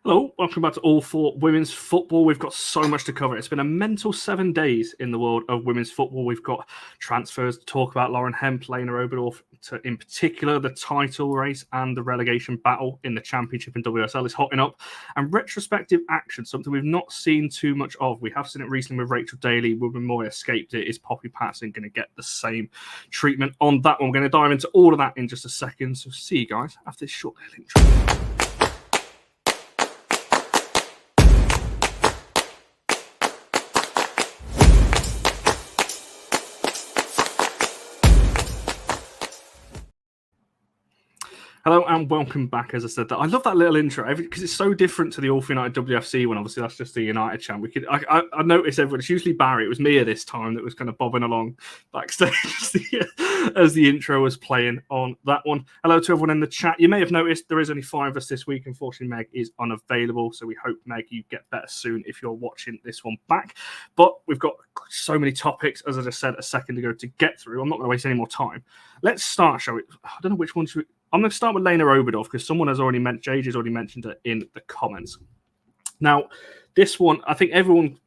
Hello, welcome back to All for Women's Football. We've got so much to cover. It's been a mental 7 days in the world of women's football. We've got transfers to talk about, Lauren Hemp, Lena Oberdorf, in particular, the title race and the relegation battle in the Championship and WSL is hotting up. And retrospective action, something we've not seen too much of. We have seen it recently with Rachel Daly. Women Moy escaped it. Is Poppy Patterson going to get the same treatment on that one? We're going to dive into all of that in just a second. So see you guys after this short little intro. Hello and welcome back. As I said, I love that little intro because it's so different to the All for United WFC one. Obviously, that's just the United chant. I noticed everyone. It's usually Barry. It was Mia this time that was kind of bobbing along backstage as the intro was playing on that one. Hello to everyone in the chat. You may have noticed there is only 5 of us this week. Unfortunately, Meg is unavailable, so we hope, Meg, you get better soon if you're watching this one back. But we've got so many topics, as I just said a second ago, to get through. I'm not going to waste any more time. Let's start, shall we? I don't know which one should we... I'm going to start with Lena Oberdorf because someone has already mentioned, JJ's already mentioned it in the comments. Now, this one, I think everyone,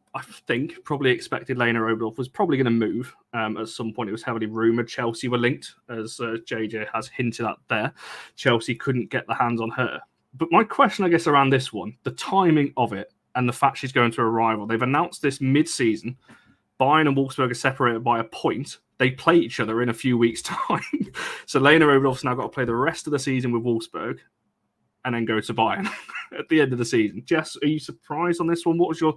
probably expected Lena Oberdorf was probably going to move at some point. It was heavily rumoured. Chelsea were linked, as JJ has hinted at there. Chelsea couldn't get the hands on her. But my question, I guess, around this one, the timing of it and the fact she's going to a rival. They've announced this mid-season. Bayern and Wolfsburg are separated by a point. They play each other in a few weeks' time. So Lena Oberdorf's now got to play the rest of the season with Wolfsburg and then go to Bayern at the end of the season. Jess, are you surprised on this one? What was your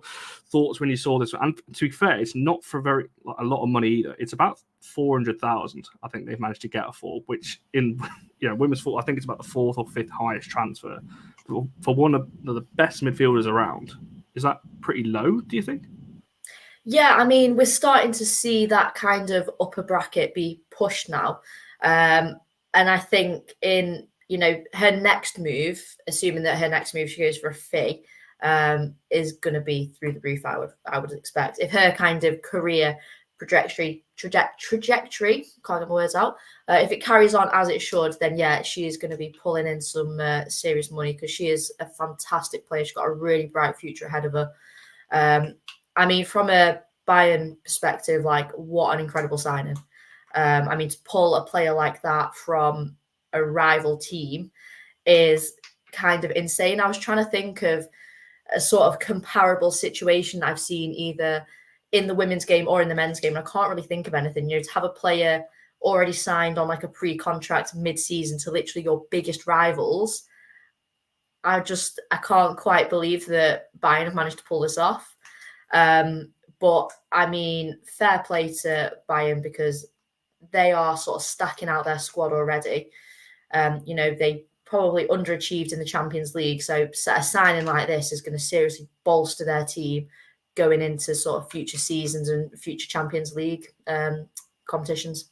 thoughts when you saw this one? And to be fair, it's not for a lot of money either. It's about 400,000. I think they've managed to get her for, which in women's football, I think it's about the 4th or 5th highest transfer for one of the best midfielders around. Is that pretty low, do you think? Yeah, I mean, we're starting to see that kind of upper bracket be pushed now. And I think in, her next move, assuming that her next move she goes for a fee, is going to be through the roof, I would expect. If her kind of career trajectory, can't get my words out, if it carries on as it should, then yeah, she is going to be pulling in some serious money because she is a fantastic player. She's got a really bright future ahead of her. I mean, from a Bayern perspective, what an incredible signing. I mean, to pull a player like that from a rival team is kind of insane. I was trying to think of a sort of comparable situation I've seen either in the women's game or in the men's game. And I can't really think of anything. To have a player already signed on a pre-contract mid-season to literally your biggest rivals. I can't quite believe that Bayern have managed to pull this off. But I mean, fair play to Bayern because they are sort of stacking out their squad already. They probably underachieved in the Champions League. So a signing like this is going to seriously bolster their team going into sort of future seasons and future Champions League competitions.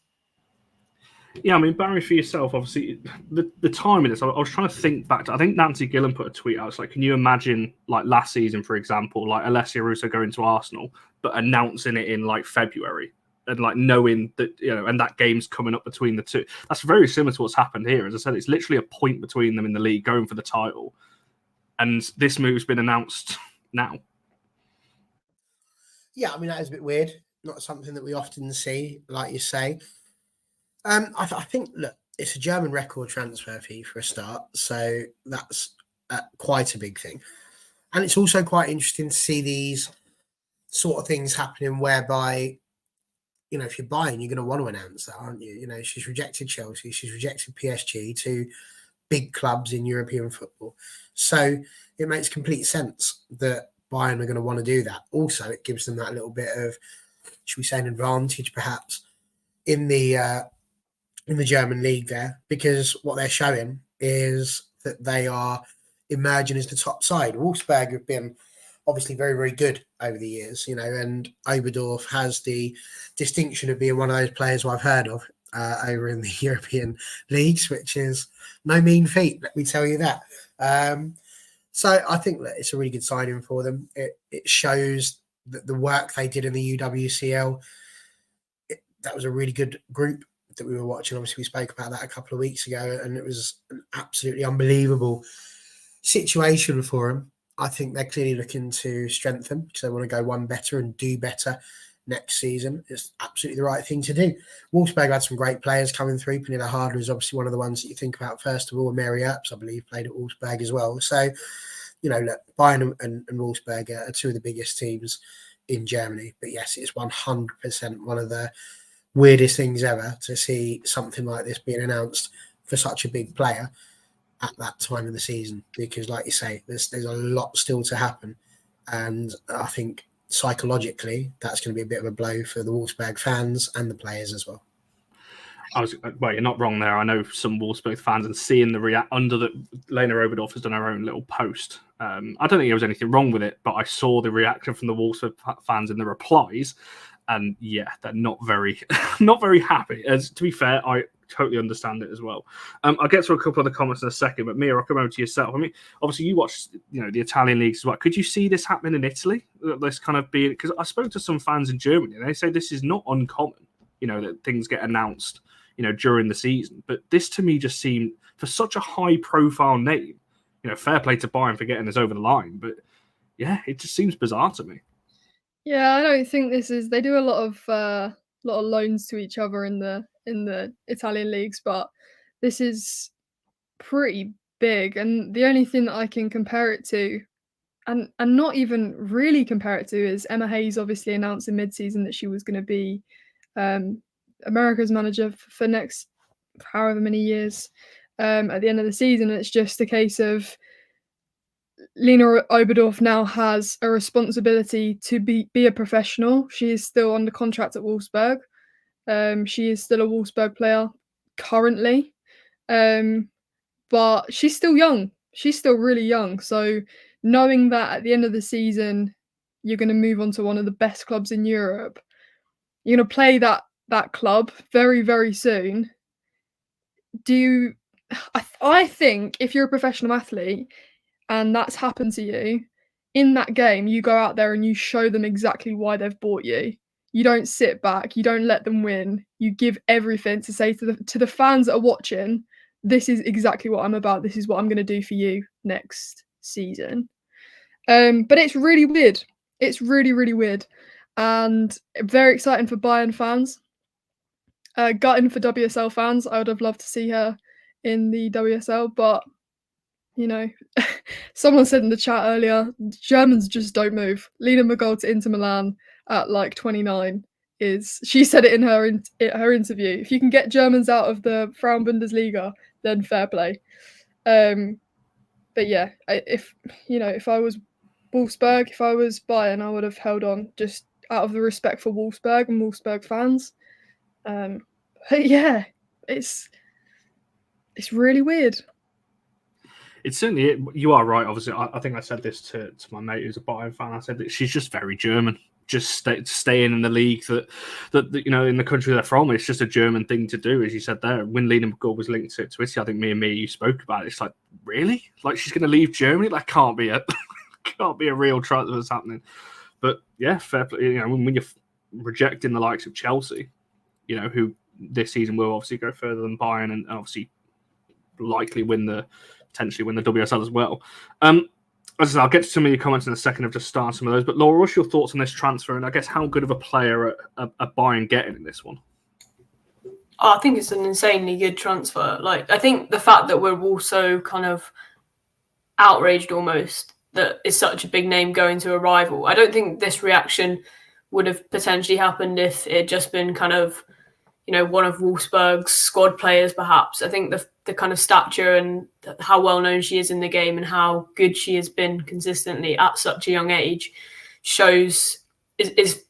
Yeah, I mean, Barry, for yourself, obviously, the time of this, I was trying to think back to, I think Nancy Gillan put a tweet out. It's like, can you imagine, last season, for example, Alessia Russo going to Arsenal, but announcing it in, February and, knowing that, and that game's coming up between the two. That's very similar to what's happened here. As I said, it's literally a point between them in the league going for the title. And this move's been announced now. Yeah, I mean, that is a bit weird. Not something that we often see, like you say. I think, look, it's a German record transfer fee for a start, so that's quite a big thing. And it's also quite interesting to see these sort of things happening whereby, if you're buying, you're going to want to announce that, aren't you? She's rejected Chelsea, she's rejected PSG, two big clubs in European football. So it makes complete sense that Bayern are going to want to do that. Also, it gives them that little bit of, should we say, an advantage perhaps in the German league there, because what they're showing is that they are emerging as the top side. Wolfsburg have been obviously very, very good over the years, and Oberdorf has the distinction of being one of those players who I've heard of over in the European leagues, which is no mean feat, let me tell you that. So I think that it's a really good signing for them. It shows that the work they did in the UWCL, that was a really good group that we were watching. Obviously, we spoke about that a couple of weeks ago, and it was an absolutely unbelievable situation for them. I think they're clearly looking to strengthen because they want to go one better and do better next season. It's absolutely the right thing to do. Wolfsburg had some great players coming through. Pernilla Harder is obviously one of the ones that you think about first of all. Mary Earps, I believe, played at Wolfsburg as well. So, look, Bayern and Wolfsburg are two of the biggest teams in Germany. But yes, it's 100% one of the weirdest things ever to see something like this being announced for such a big player at that time of the season. Because, like you say, there's a lot still to happen. And I think psychologically, that's going to be a bit of a blow for the Wolfsburg fans and the players as well. Well, you're not wrong there. I know some Wolfsburg fans, and seeing the Lena Oberdorf has done her own little post. I don't think there was anything wrong with it, but I saw the reaction from the Wolfsburg fans in the replies, and yeah, they're not very, not very happy. As to be fair, I totally understand it as well. I'll get to a couple of the comments in a second, but Mia, I'll come over to yourself. I mean, obviously you watched, the Italian leagues as well. Could you see this happening in Italy? This kind of being, because I spoke to some fans in Germany, and they say this is not uncommon. That things get announced, during the season. But this to me just seemed, for such a high-profile name, fair play to Bayern for getting this over the line. But yeah, it just seems bizarre to me. Yeah, I don't think this is. They do a lot of loans to each other in the Italian leagues, but this is pretty big. And the only thing that I can compare it to, and not even really compare it to, is Emma Hayes obviously announced in mid-season that she was going to be America's manager for next however many years at the end of the season. It's just a case of Lena Oberdorf now has a responsibility to be a professional. She is still under contract at Wolfsburg. She is still a Wolfsburg player currently, but she's still young. She's still really young. So knowing that at the end of the season you're going to move on to one of the best clubs in Europe, you're going to play that club very, very soon. I think if you're a professional athlete and that's happened to you, in that game, you go out there and you show them exactly why they've bought you. You don't sit back. You don't let them win. You give everything to say to the fans that are watching, this is exactly what I'm about. This is what I'm going to do for you next season. But it's really weird. It's really, really weird. And very exciting for Bayern fans. Gutting for WSL fans. I would have loved to see her in the WSL, but someone said in the chat earlier, Germans just don't move. Lena Oberdorf to Inter Milan at like 29 she said it in her interview. If you can get Germans out of the Frauen Bundesliga, then fair play. But yeah, if I was Wolfsburg, if I was Bayern, I would have held on just out of the respect for Wolfsburg and Wolfsburg fans. But yeah, it's really weird. It's certainly, you are right. Obviously, I think I said this to my mate who's a Bayern fan. I said that she's just very German. Just staying in the league that in the country they're from. It's just a German thing to do, as you said there. When Lena Oberdorf was linked to Italy, I think me and Mia, you spoke about it. It's like, really? Like, she's going to leave Germany? That can't be a real transfer that's happening. But yeah, fair play. When you're rejecting the likes of Chelsea, who this season will obviously go further than Bayern and obviously likely potentially win the WSL as well. As I said, I'll get to some of your comments in a second of just starting some of those. But Laura, what's your thoughts on this transfer? And I guess how good of a player are Bayern getting in this one? I think it's an insanely good transfer. Like, I think the fact that we're also kind of outraged almost that is such a big name going to a rival. I don't think this reaction would have potentially happened if it had just been kind of, one of Wolfsburg's squad players, perhaps. I think the kind of stature and how well known she is in the game and how good she has been consistently at such a young age is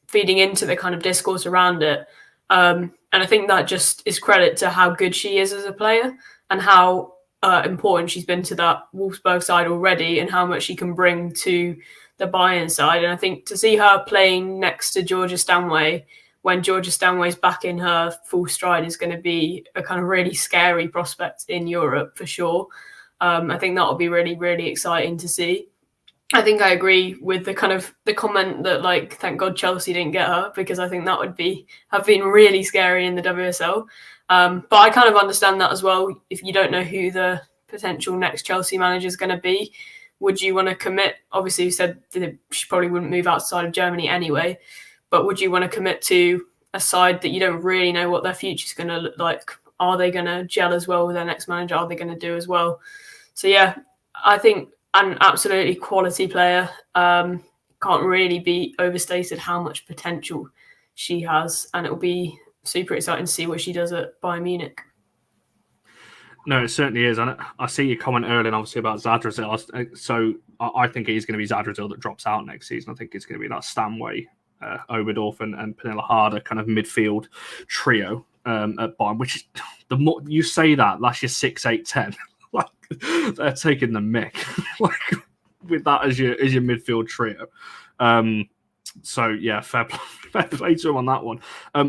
feeding into the kind of discourse around it. And I think that just is credit to how good she is as a player and how important she's been to that Wolfsburg side already and how much she can bring to the Bayern side. And I think to see her playing next to Georgia Stanway when Georgia Stanway's back in her full stride is going to be a kind of really scary prospect in Europe for sure. I think that'll be really, really exciting to see. I think I agree with the comment that, like, thank God Chelsea didn't get her, because I think that would have been really scary in the WSL. But I kind of understand that as well. If you don't know who the potential next Chelsea manager is going to be, would you want to commit? Obviously, you said that she probably wouldn't move outside of Germany anyway, but would you want to commit to a side that you don't really know what their future is going to look like? Are they going to gel as well with their next manager? Are they going to do as well? So yeah, I think an absolutely quality player. Can't really be overstated how much potential she has, and it will be super exciting to see what she does at Bayern Munich. No, it certainly is. And I see your comment earlier, obviously, about Zadrazil. So I think it is going to be Zadrazil that drops out next season. I think it's going to be that Stanway, Oberdorf, and Pernilla Harder kind of midfield trio at Bayern, which is, the more you say that, last year 6, 8, 10, like they're taking the mick like with that as your midfield trio. So yeah, fair play to him on that one.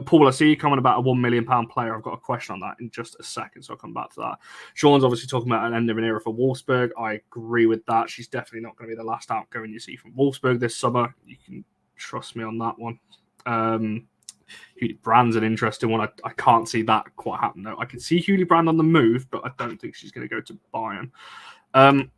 Paul, I see you comment about a £1 million player. I've got a question on that in just a second, so I'll come back to that. Sean's obviously talking about an end of an era for Wolfsburg. I agree with that. She's definitely not going to be the last outgoing you see from Wolfsburg this summer. You can trust me on that one. Huli Brand's an interesting one. I can't see that quite happen though. I can see Huli Brand on the move, but I don't think she's going to go to Bayern.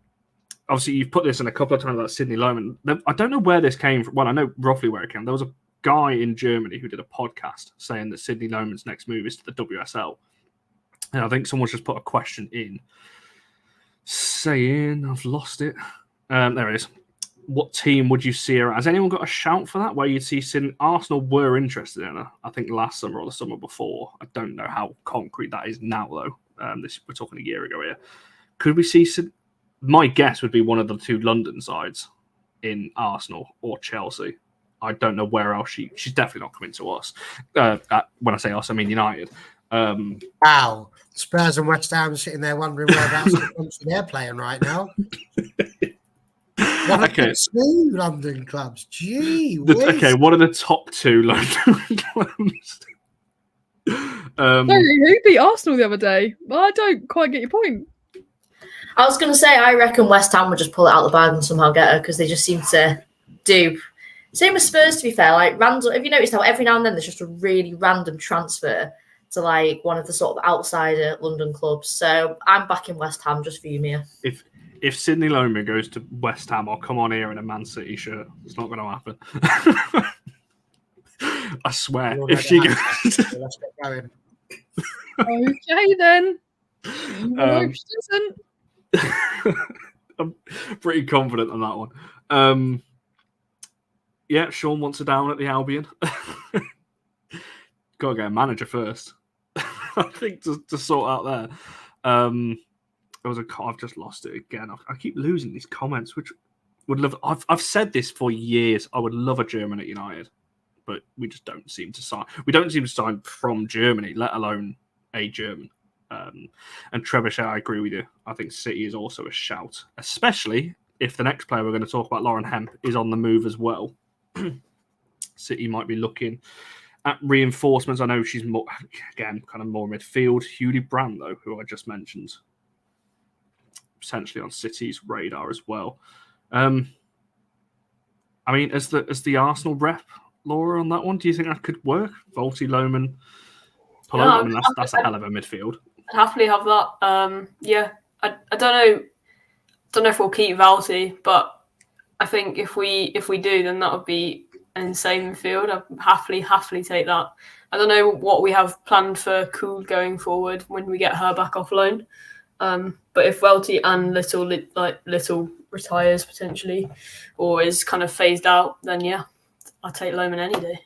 Obviously, you've put this in a couple of times about Sydney Lohmann. I don't know where this came from. Well, I know roughly where it came. There was a guy in Germany who did a podcast saying that Sydney Lohmann's next move is to the WSL. And I think someone's just put a question in saying, I've lost it. There it is. What team would you see her at? Has anyone got a shout for that? Where you'd see Sydney? Arsenal were interested in her, I think, last summer or the summer before. I don't know how concrete that is now, though. We're talking a year ago here. Could we see Sydney? My guess would be one of the two London sides in Arsenal or Chelsea. I don't know where else she's definitely not coming to us. When I say us, I mean United. Wow. Spurs and West Ham sitting there wondering whereabouts the country they're playing right now. Okay. Two London clubs. Gee okay, what are the top two London clubs? Sorry, who beat Arsenal the other day? Well, I don't quite get your point. I was going to say, I reckon West Ham would just pull it out of the bag and somehow get her because they just seem to do. Same with Spurs, to be fair. Like, random. Have you noticed how every now and then there's just a really random transfer to like one of the sort of outsider London clubs? So I'm backing West Ham just for you, Mia. If Sydney Lohmann goes to West Ham, I'll come on here in a Man City shirt. It's not going to happen. I swear. If she goes, let's get going. Okay, then. Hope she doesn't. I'm pretty confident on that one. Yeah, Sean wants her down at the Albion. Got to get a manager first, I think, to sort out there. I've just lost it again. I keep losing these comments, which would love. I've said this for years. I would love a German at United, but we just don't seem to sign. We don't seem to sign from Germany, let alone a German. And Trebuchet, I agree with you. I think City is also a shout, especially if the next player we're going to talk about, Lauren Hemp, is on the move as well. City might be looking at reinforcements. I know she's more, again, kind of more midfield. Huli Brand, though, who I just mentioned, potentially on City's radar as well. I mean, as the Arsenal rep, Laura, on that one, do you think that could work? Volti, Lohmann, Palou? I mean, that's a hell of a midfield. I'd happily have that. Yeah, I don't know if we'll keep Valti, but I think if we do, then that would be an insane midfield. I'd happily take that. I don't know what we have planned for Kuhl going forward when we get her back off loan. But if Welty and Little retires potentially or is kind of phased out, then yeah, I'll take Lohmann any day.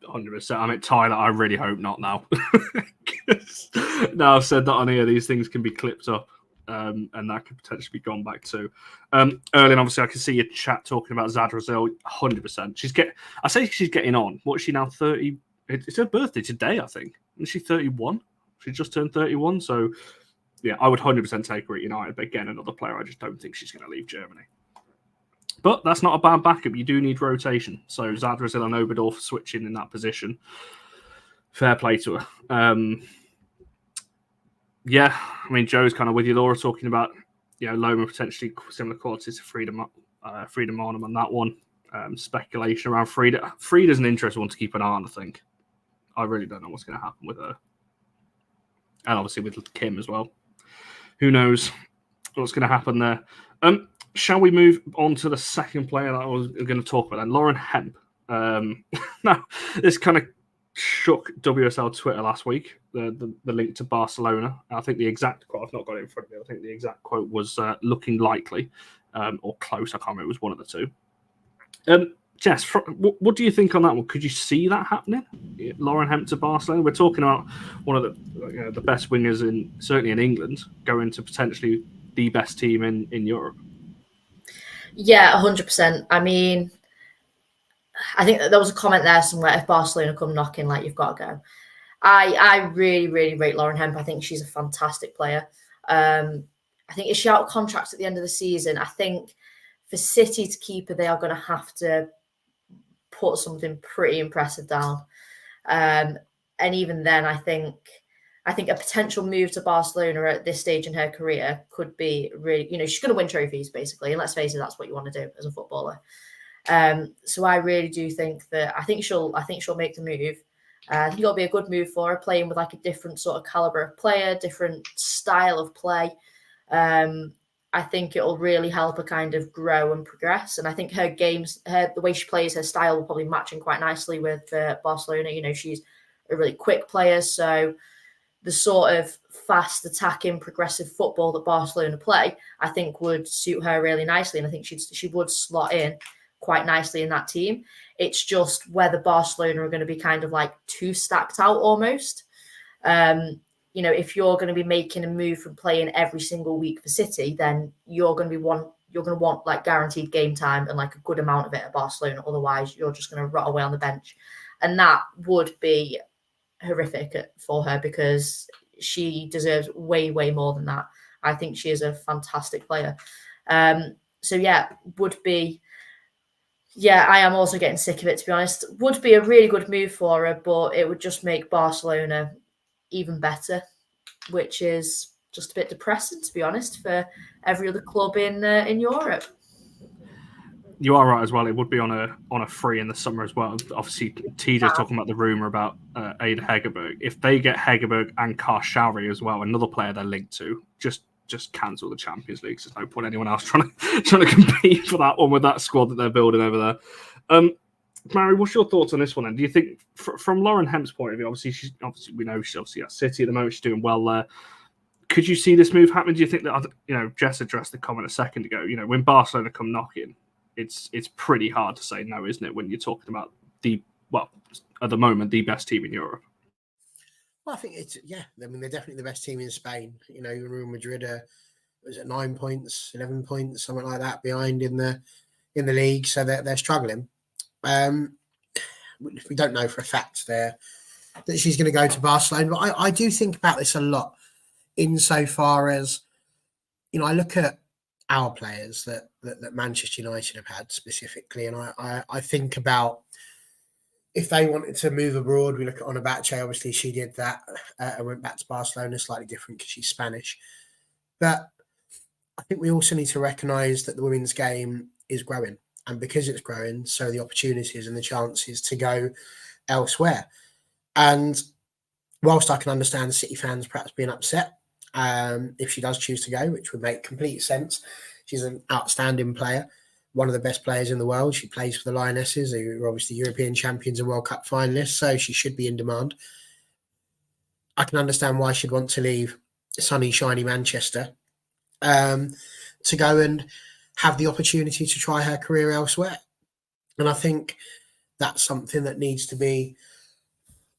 100%. I mean, Tyler, I really hope not now. Now I've said that on here, these things can be clipped up, and that could potentially be gone back to. Erling, obviously, I can see your chat talking about Zadrazil. 100%. I say she's getting on. What is she now? 30? It's her birthday today, I think. Isn't she 31? She just turned 31. So, yeah, I would 100% take her at United. But again, another player, I just don't think she's going to leave Germany. But that's not a bad backup. You do need rotation. So Zadrazil and Oberdorf switching in that position. Fair play to her. Yeah, I mean, Joe's kind of with you, Laura, talking about, Lohmann potentially similar qualities to Frida Marnham on that one. Speculation around Frida. Frida's an interesting one to keep an eye on, I think. I really don't know what's going to happen with her. And obviously with Kim as well. Who knows? what's going to happen there. Shall we move on to the second player that I was going to talk about then, Lauren Hemp? Now, this kind of shook WSL Twitter last week, the link to Barcelona. I think the exact quote, I've not got it in front of me, I think the exact quote was looking likely or close. I can't remember, it was one of the two. Jess, what do you think on that one? Could you see that happening? Lauren Hemp to Barcelona? We're talking about one of the best wingers certainly in England, going to potentially the best team in Europe. Yeah, 100%. I mean, I think that there was a comment there somewhere, if Barcelona come knocking, like, you've got to go. I really, really rate Lauren Hemp. I think she's a fantastic player. I think if she out of contract at the end of the season, I think for City to keep her, they are going to have to put something pretty impressive down. And even then, I think a potential move to Barcelona at this stage in her career could be really, she's going to win trophies basically. And let's face it, that's what you want to do as a footballer. So I really do think that I think she'll make the move. I think it'll be a good move for her, playing with like a different sort of caliber of player, different style of play. I think it'll really help her kind of grow and progress. And I think her games, the way she plays, her style will probably match in quite nicely with Barcelona. She's a really quick player, so the sort of fast attacking progressive football that Barcelona play, I think would suit her really nicely. And I think she would slot in quite nicely in that team. It's just whether Barcelona are going to be kind of like too stacked out almost. If you're going to be making a move from playing every single week for City, then you're going to want like guaranteed game time and like a good amount of it at Barcelona. Otherwise, you're just going to rot away on the bench. And that would be horrific for her because she deserves way more than that. I think she is a fantastic player. I am also getting sick of it, to be honest. Would be a really good move for her, but it would just make Barcelona even better, which is just a bit depressing, to be honest, for every other club in Europe. You are right as well. It would be on a free in the summer as well. Obviously, TJ's talking about the rumour about Ada Hegerberg. If they get Hegerberg and Karshari as well, another player they're linked to, just cancel the Champions League. There's no point anyone else trying to compete for that one with that squad that they're building over there. Mary, what's your thoughts on this one then? Do you think, from Lauren Hemp's point of view, obviously we know she's at City at the moment, she's doing well there. Could you see this move happening? Do you think that, Jess addressed the comment a second ago, when Barcelona come knocking, it's pretty hard to say no, isn't it, when you're talking about at the moment, the best team in Europe? Well, I think they're definitely the best team in Spain. Real Madrid was at 9 points, 11 points, something like that behind in the league. So they're struggling. We don't know for a fact that she's going to go to Barcelona, but I do think about this a lot insofar as, I look at our players that Manchester United have had specifically, and I think about if they wanted to move abroad. We look at Onabache, obviously she did that and went back to Barcelona, slightly different because she's Spanish. But I think we also need to recognise that the women's game is growing. And because it's growing, so the opportunities and the chances to go elsewhere. And whilst I can understand City fans perhaps being upset if she does choose to go, which would make complete sense. She's an outstanding player, one of the best players in the world. She plays for the Lionesses, who are obviously European champions and World Cup finalists, so she should be in demand. I can understand why she'd want to leave sunny, shiny Manchester to go and have the opportunity to try her career elsewhere. And I think that's something that needs to be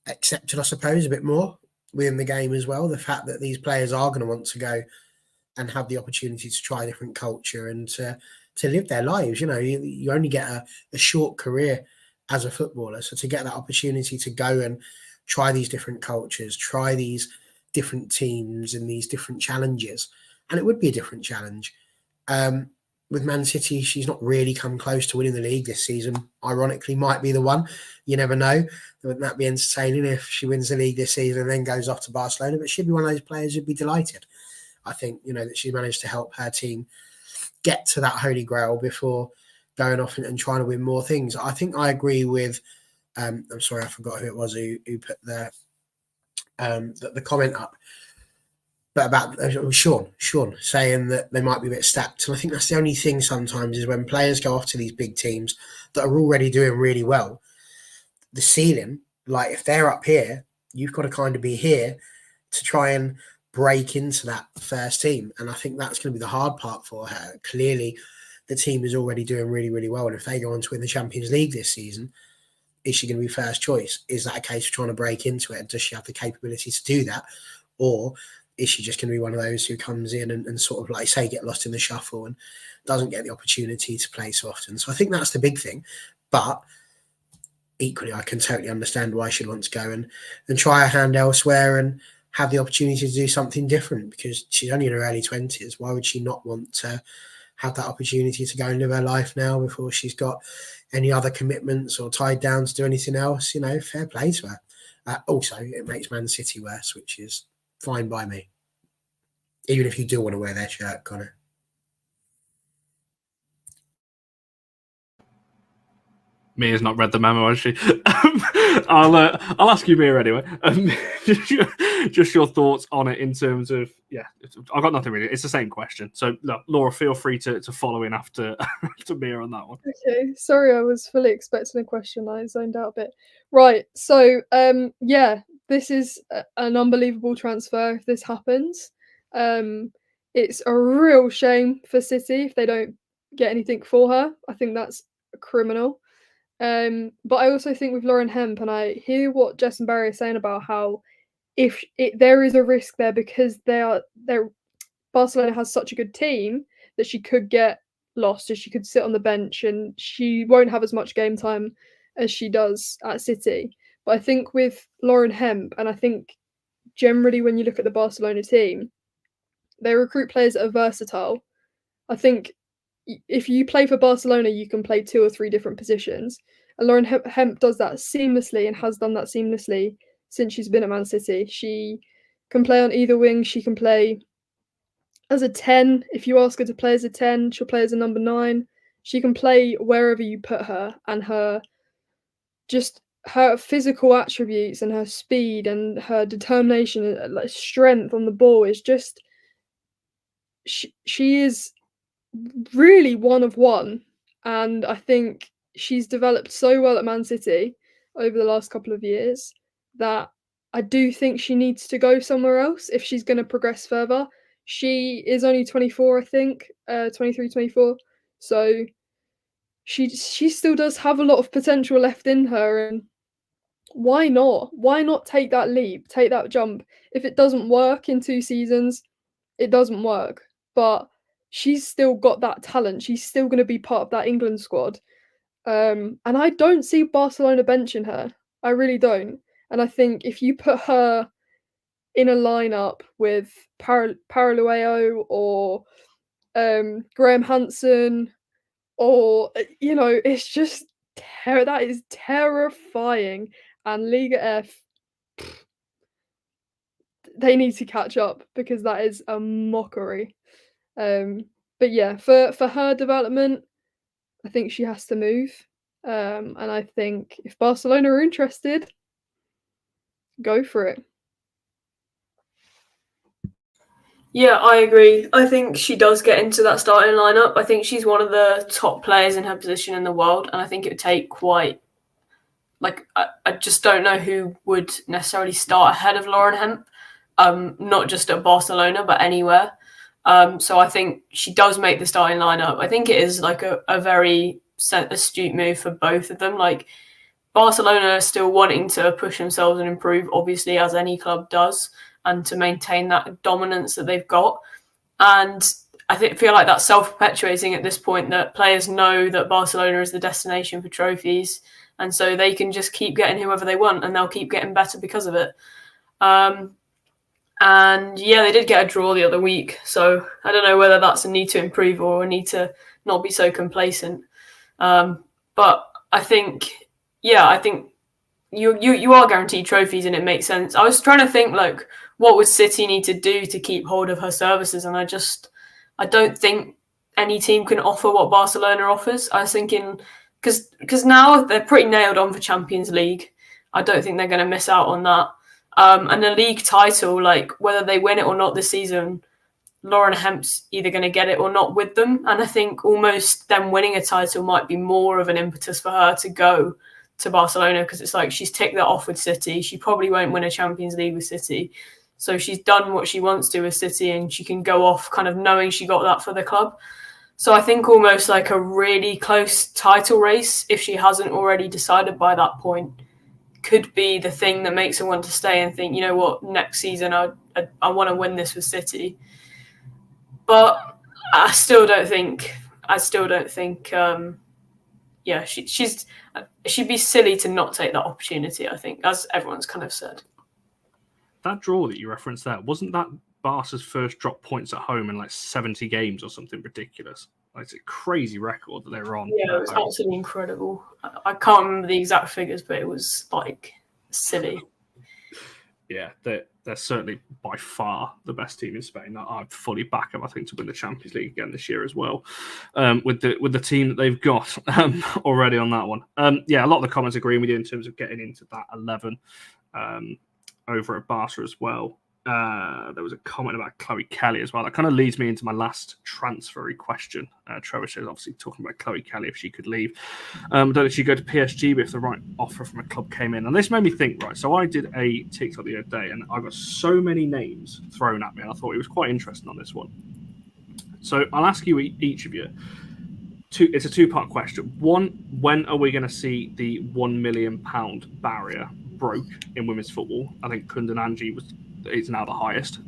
accepted, I suppose, a bit more within the game as well. The fact that these players are going to want to go and have the opportunity to try a different culture and to live their lives. You only get a short career as a footballer. So to get that opportunity to go and try these different cultures, try these different teams and these different challenges, and it would be a different challenge. With Man City, she's not really come close to winning the league this season. Ironically, might be the one. You never know. Wouldn't that be entertaining if she wins the league this season and then goes off to Barcelona? But she'd be one of those players who'd be delighted. I think, that she managed to help her team get to that holy grail before going off and trying to win more things. I think I agree with, I'm sorry, I forgot who it was who put the comment up. But about Sean saying that they might be a bit stacked. And I think that's the only thing sometimes is when players go off to these big teams that are already doing really well, the ceiling, like if they're up here, you've got to kind of be here to try and break into that first team. And I think that's going to be the hard part for her. Clearly, the team is already doing really, really well. And if they go on to win the Champions League this season, is she going to be first choice? Is that a case of trying to break into it? And does she have the capability to do that? Or is she just going to be one of those who comes in and sort of, like say, get lost in the shuffle and doesn't get the opportunity to play so often? So I think that's the big thing. But equally, I can totally understand why she'd want to go and try her hand elsewhere and have the opportunity to do something different, because she's only in her early 20s. Why would she not want to have that opportunity to go and live her life now before she's got any other commitments or tied down to do anything else? You know, fair play to her. Also, it makes Man City worse, which is fine by me. Even if you do want to wear their shirt, Connor. Mia's not read the memo, has she? I'll ask you, Mia, anyway. Just your thoughts on it in terms of, I've got nothing really. It's the same question. So, look, Laura, feel free to follow in after Mia on that one. Okay, sorry, I was fully expecting a question. I zoned out a bit. Right, so, this is an unbelievable transfer if this happens. It's a real shame for City if they don't get anything for her. I think that's criminal. But I also think with Lauren Hemp, and I hear what Jess and Barry are saying about how there is a risk there because Barcelona has such a good team that she could get lost, as she could sit on the bench and she won't have as much game time as she does at City. But I think with Lauren Hemp, and I think generally when you look at the Barcelona team, they recruit players that are versatile. I think if you play for Barcelona, you can play 2 or 3 different positions. And Lauren Hemp does that seamlessly and has done that seamlessly since she's been at Man City. She can play on either wing. She can play as a 10. If you ask her to play as a 10, she'll play as a number 9. She can play wherever you put her, and her physical attributes and her speed and her determination and like strength on the ball is just she is really one of one. And I think she's developed so well at Man City over the last couple of years that I do think she needs to go somewhere else if she's going to progress further. She is only 24, I think, 23, 24. So she still does have a lot of potential left in her, and why not? Why not take that leap, take that jump? If it doesn't work in 2 seasons, it doesn't work. But she's still got that talent. She's still going to be part of that England squad. And I don't see Barcelona benching her. I really don't. And I think if you put her in a lineup with Paralueo or Graham Hansen, or it's just that is terrifying. And Liga F, they need to catch up because that is a mockery. But yeah, for her development, I think she has to move. And I think if Barcelona are interested, go for it. Yeah, I agree. I think she does get into that starting lineup. I think she's one of the top players in her position in the world, and I think it would take I just don't know who would necessarily start ahead of Lauren Hemp, not just at Barcelona, but anywhere. So I think she does make the starting lineup. I think it is like a very astute move for both of them. Like, Barcelona are still wanting to push themselves and improve, obviously, as any club does, and to maintain that dominance that they've got. And I feel like that's self-perpetuating at this point, that players know that Barcelona is the destination for trophies, and so they can just keep getting whoever they want, and they'll keep getting better because of it. And yeah, they did get a draw the other week, so I don't know whether that's a need to improve or a need to not be so complacent. But I think you are guaranteed trophies, and it makes sense. I was trying to think, like, what would City need to do to keep hold of her services, and I don't think any team can offer what Barcelona offers. I was thinking, because now they're pretty nailed on for Champions League. I don't think they're going to miss out on that. And the league title, like whether they win it or not this season, Lauren Hemp's either going to get it or not with them. And I think almost them winning a title might be more of an impetus for her to go to Barcelona, because it's like she's ticked that off with City. She probably won't win a Champions League with City. So she's done what she wants to with City, and she can go off kind of knowing she got that for the club. So I think almost like a really close title race, if she hasn't already decided by that point, could be the thing that makes her want to stay and think, you know what, next season I want to win this with City. But I still don't think. She'd be silly to not take that opportunity. I think, as everyone's kind of said. That draw that you referenced there, wasn't that Barca's first drop points at home in like 70 games or something ridiculous? Like, it's a crazy record that they're on. Yeah, it was absolutely incredible. I can't remember the exact figures, but it was like silly. Yeah, they're certainly by far the best team in Spain. I'd fully back them, I think, to win the Champions League again this year as well, with the team that they've got already on that one. Yeah, a lot of the comments agreeing with you in terms of getting into that 11 over at Barca as well. There was a comment about Chloe Kelly as well. That kind of leads me into my last transfery question. Trevor says, obviously, talking about Chloe Kelly, if she could leave. Don't know if she'd go to PSG, but if the right offer from a club came in. And this made me think, right, so I did a TikTok the other day, and I got so many names thrown at me, and I thought it was quite interesting on this one. So I'll ask you, each of you, it's a two-part question. One, when are we going to see the £1 million barrier broke in women's football? I think Kundananji is now the highest,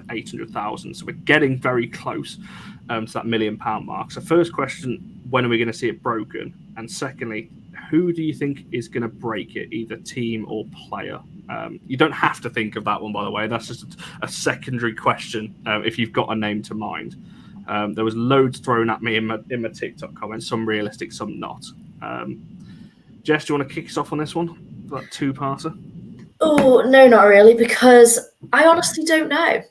800,000. So we're getting very close to that £1 million mark. So first question, when are we going to see it broken? And secondly, who do you think is going to break it, either team or player? You don't have to think of that one, by the way. That's just a secondary question if you've got a name to mind. There was loads thrown at me in my TikTok comments, some realistic, some not. Jess, do you want to kick us off on this one? That two-parter? Oh, no, not really, because I honestly don't know.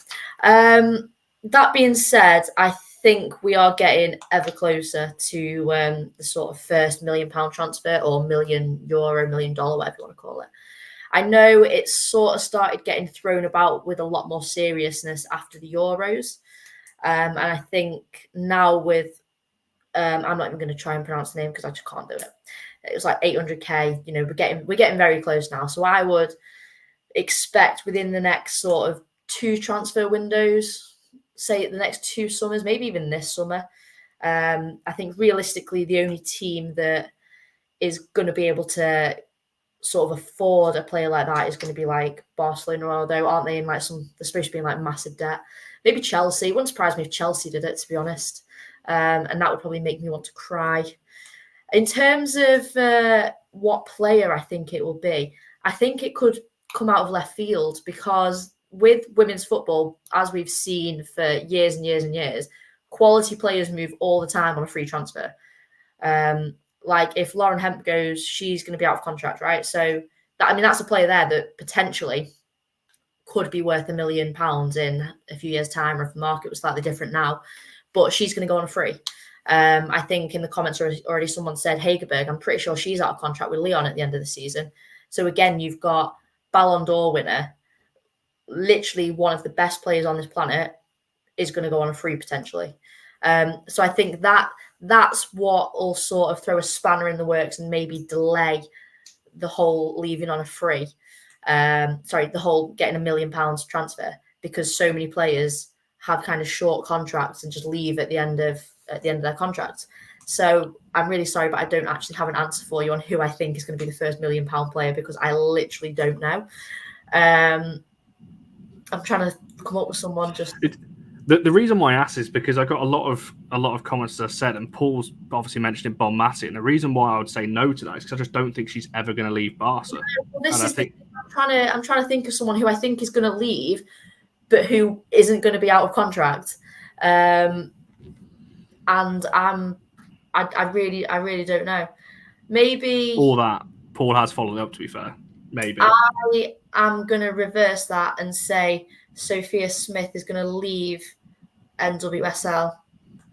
That being said, I think we are getting ever closer to the sort of first £1 million transfer, or €1 million, $1 million, whatever you want to call it. I know it's sort of started getting thrown about with a lot more seriousness after the Euros. And I think now with, I'm not even going to try and pronounce the name because I just can't do it. It was like 800k. You know, we're getting very close now. So I would expect within the next sort of 2 transfer windows, say the next 2 summers, maybe even this summer. I think realistically, the only team that is going to be able to sort of afford a player like that is going to be like Barcelona, although aren't they in like they're supposed to be in like massive debt. Maybe Chelsea. It wouldn't surprise me if Chelsea did it, to be honest. And that would probably make me want to cry. In terms of what player I think it will be, I think it could come out of left field, because with women's football, as we've seen for years and years and years, quality players move all the time on a free transfer. Like if Lauren Hemp goes, she's going to be out of contract, right? So that's a player there that potentially could be worth £1 million in a few years' time, or if the market was slightly different now. But she's going to go on a free. I think in the comments already someone said Hagerberg. I'm pretty sure she's out of contract with Lyon at the end of the season. So again, you've got Ballon d'Or winner, literally one of the best players on this planet, is going to go on a free potentially. So I think that's what will sort of throw a spanner in the works and maybe delay the whole leaving on a free. The whole getting £1 million transfer, because so many players have kind of short contracts and just leave at the end of their contract. So I'm really sorry, but I don't actually have an answer for you on who I think is going to be the first £1 million player, because I literally don't know. I'm trying to come up with someone just. The reason why I asked is because I got a lot of comments, as I said, and Paul's obviously mentioning Bon Matty, and the reason why I would say no to that is because I just don't think she's ever going to leave Barca. I'm trying to think of someone who I think is going to leave, but who isn't going to be out of contract. And I really don't know. Maybe all that Paul has followed up. To be fair, maybe I am going to reverse that and say Sophia Smith is going to leave NWSL.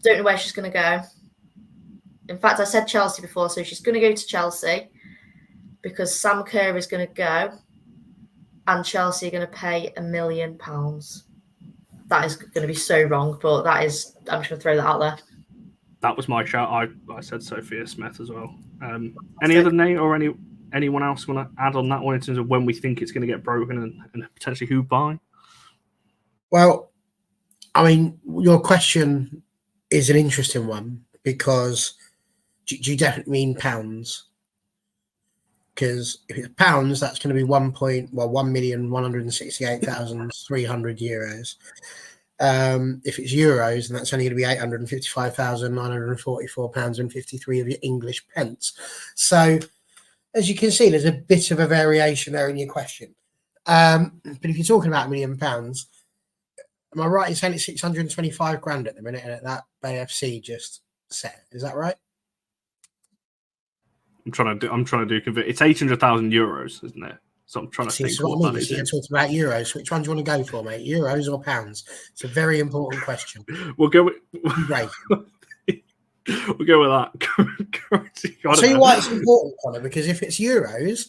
Don't know where she's going to go. In fact, I said Chelsea before, so she's going to go to Chelsea because Sam Kerr is going to go. and Chelsea are going to pay £1 million. That is going to be so wrong, but that is. I'm just going to throw that out there. That was my shout. I said Sophia Smith as well. Any other name or anyone else want to add on that one in terms of when we think it's going to get broken and potentially who by? Well, I mean, your question is an interesting one because do you definitely mean pounds? Because if it's pounds, that's going to be 1,168,300 euros. If it's euros, then that's only going to be £855,944.53 of your English pence. So, as you can see, there's a bit of a variation there in your question. But if you're talking about £1 million, am I right in saying it's 625 grand at the minute and at that BFC just set? Is that right? I'm trying to do convert. It's 800,000 euros, isn't it? So I'm trying to think what that is. You're talking about euros. Which one do you want to go for, mate? Euros or pounds? It's a very important question. We'll go with Great. We'll go with that. I'll tell you why it's important, Connor, because if it's euros,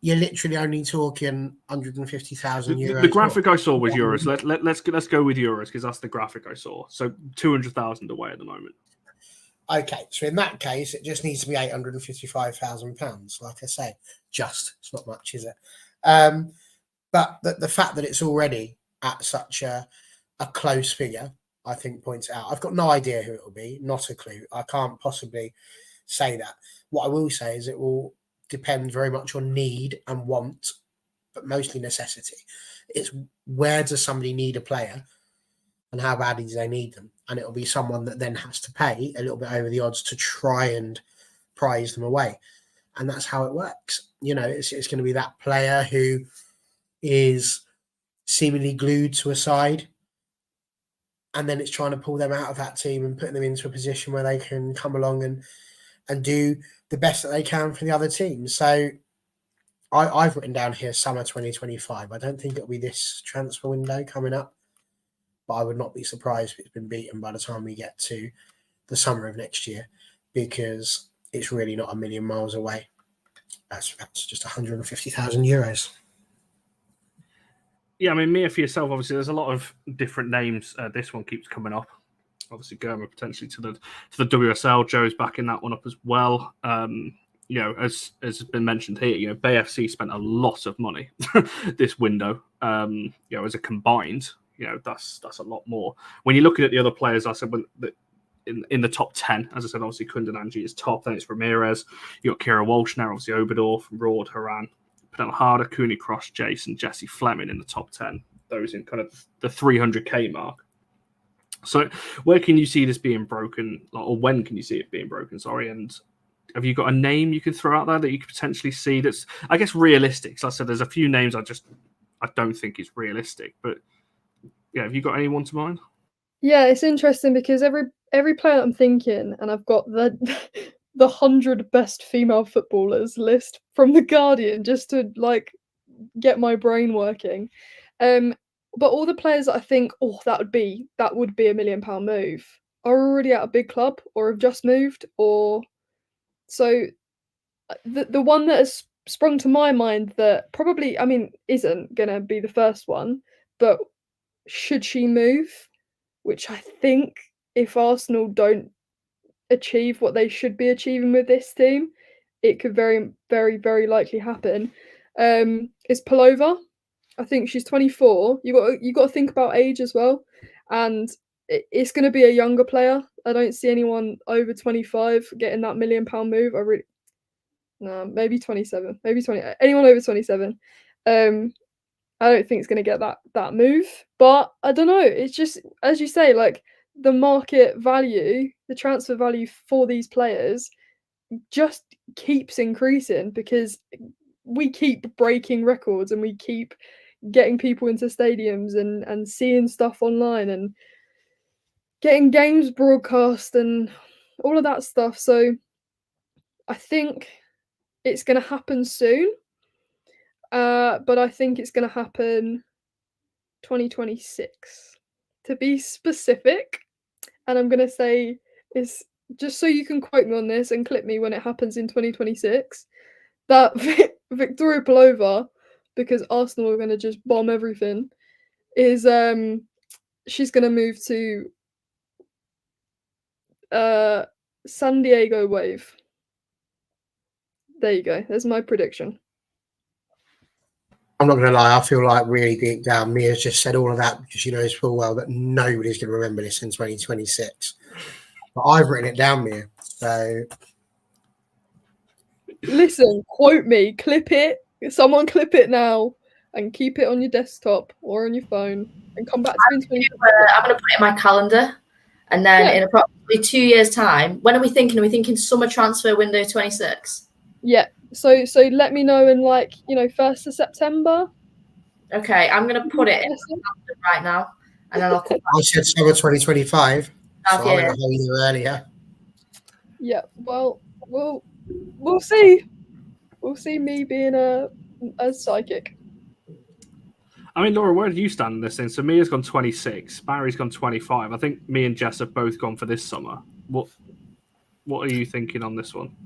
you're literally only talking 150,000 euros. The graphic I saw was euros. Let's go with euros because that's the graphic I saw. So 200,000 away at the moment. Okay, so in that case, it just needs to be £855,000. Like I say, it's not much, is it? But the fact that it's already at such a close figure, I think, points out. I've got no idea who it will be, not a clue. I can't possibly say that. What I will say is it will depend very much on need and want, but mostly necessity. It's where does somebody need a player and how badly do they need them? And it'll be someone that then has to pay a little bit over the odds to try and prize them away. And that's how it works. You know, it's going to be that player who is seemingly glued to a side, and then it's trying to pull them out of that team and put them into a position where they can come along and do the best that they can for the other team. So I've written down here summer 2025. I don't think it'll be this transfer window coming up, but I would not be surprised if it's been beaten by the time we get to the summer of next year, because it's really not a million miles away. That's just 150,000 euros. Yeah, I mean, Mia, for yourself, obviously, there's a lot of different names. This one keeps coming up. Obviously, Germa potentially to the WSL. Joe's backing that one up as well. You know, as has been mentioned here, you know, BFC spent a lot of money this window. You know, as a combined, you know, that's a lot more. When you're looking at the other players, I said in the top 10, as I said, obviously Kundananji is top. Then it's Ramirez. You got Kira Walsh now, obviously Oberdorf, Rord, Haran, Penel Harder, Cooney Cross, Jason, Jesse Fleming in the top 10. Those in kind of the 300k mark. So where can you see this being broken, or when can you see it being broken? Sorry, and have you got a name you can throw out there that you could potentially see that's, I guess, realistic? So I said there's a few names I don't think is realistic, but yeah, have you got anyone to mind? Yeah, it's interesting because every player that I'm thinking, and I've got the 100 best female footballers list from The Guardian just to like get my brain working. But all the players that I think, that would be £1 million move are already at a big club or have just moved, or so the one that has sprung to my mind that probably, I mean, isn't gonna be the first one, but should she move, which I think if Arsenal don't achieve what they should be achieving with this team, it could very, very, very likely happen. Is Palova. I think she's 24. You got to think about age as well, and it's going to be a younger player. I don't see anyone over 25 getting that £1 million move. Maybe 27, maybe 20. Anyone over 27. I don't think it's going to get that move, but I don't know. It's just, as you say, like the market value, the transfer value for these players just keeps increasing because we keep breaking records and we keep getting people into stadiums and seeing stuff online and getting games broadcast and all of that stuff. So I think it's going to happen soon, but I think it's going to happen 2026 to be specific. And I'm going to say is, just so you can quote me on this and clip me when it happens in 2026, that Victoria Palova because Arsenal are going to just bomb everything, is she's going to move to San Diego Wave. There you go. There's my prediction. I'm not going to lie. I feel like really deep down, Mia's just said all of that because she knows full well that nobody's going to remember this in 2026. But I've written it down, Mia. So Listen, quote me, clip it. Someone clip it now and keep it on your desktop or on your phone and come back to me in 2026. I'm going to put it in my calendar. And then in approximately 2 years' time, when are we thinking? Are we thinking summer transfer window 26? Yeah. So let me know in 1st of September. Okay, I'm going to put it in my calendar right now. And then I'll come back. I said summer 2025. So I went a whole year earlier. Yeah, well, we'll see. We'll see me being a psychic. I mean, Laura, where do you stand in this thing? So Mia's gone 26, Barry's gone 25. I think me and Jess have both gone for this summer. What are you thinking on this one?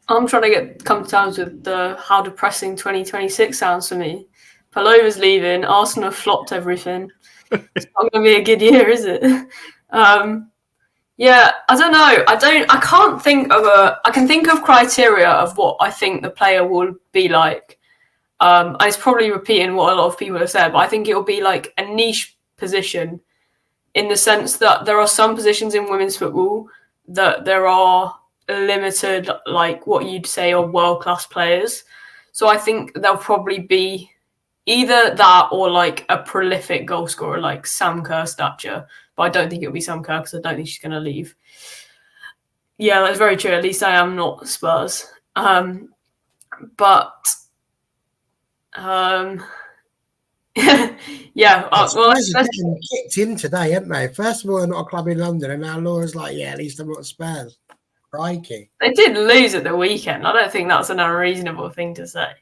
I'm trying to come to terms with how depressing 2026 sounds for me. Palova's leaving. Arsenal have flopped everything. It's not going to be a good year, is it? Yeah, I don't know. I can't think of I can think of criteria of what I think the player will be like. And it's probably repeating what a lot of people have said, but I think it will be like a niche position in the sense that there are some positions in women's football that there are limited, like what you'd say are world-class players. So I think there'll probably be either that or like a prolific goal scorer like Sam Kerr stature. But I don't think it'll be Sam Kerr because I don't think she's going to leave. Yeah, that's very true. At least I am not Spurs. Yeah. Spurs are getting kicked in today, aren't they? First of all, they're not a club in London, and now Laura's like, yeah, at least I'm not Spurs. Crikey. They did lose at the weekend. I don't think that's an unreasonable thing to say.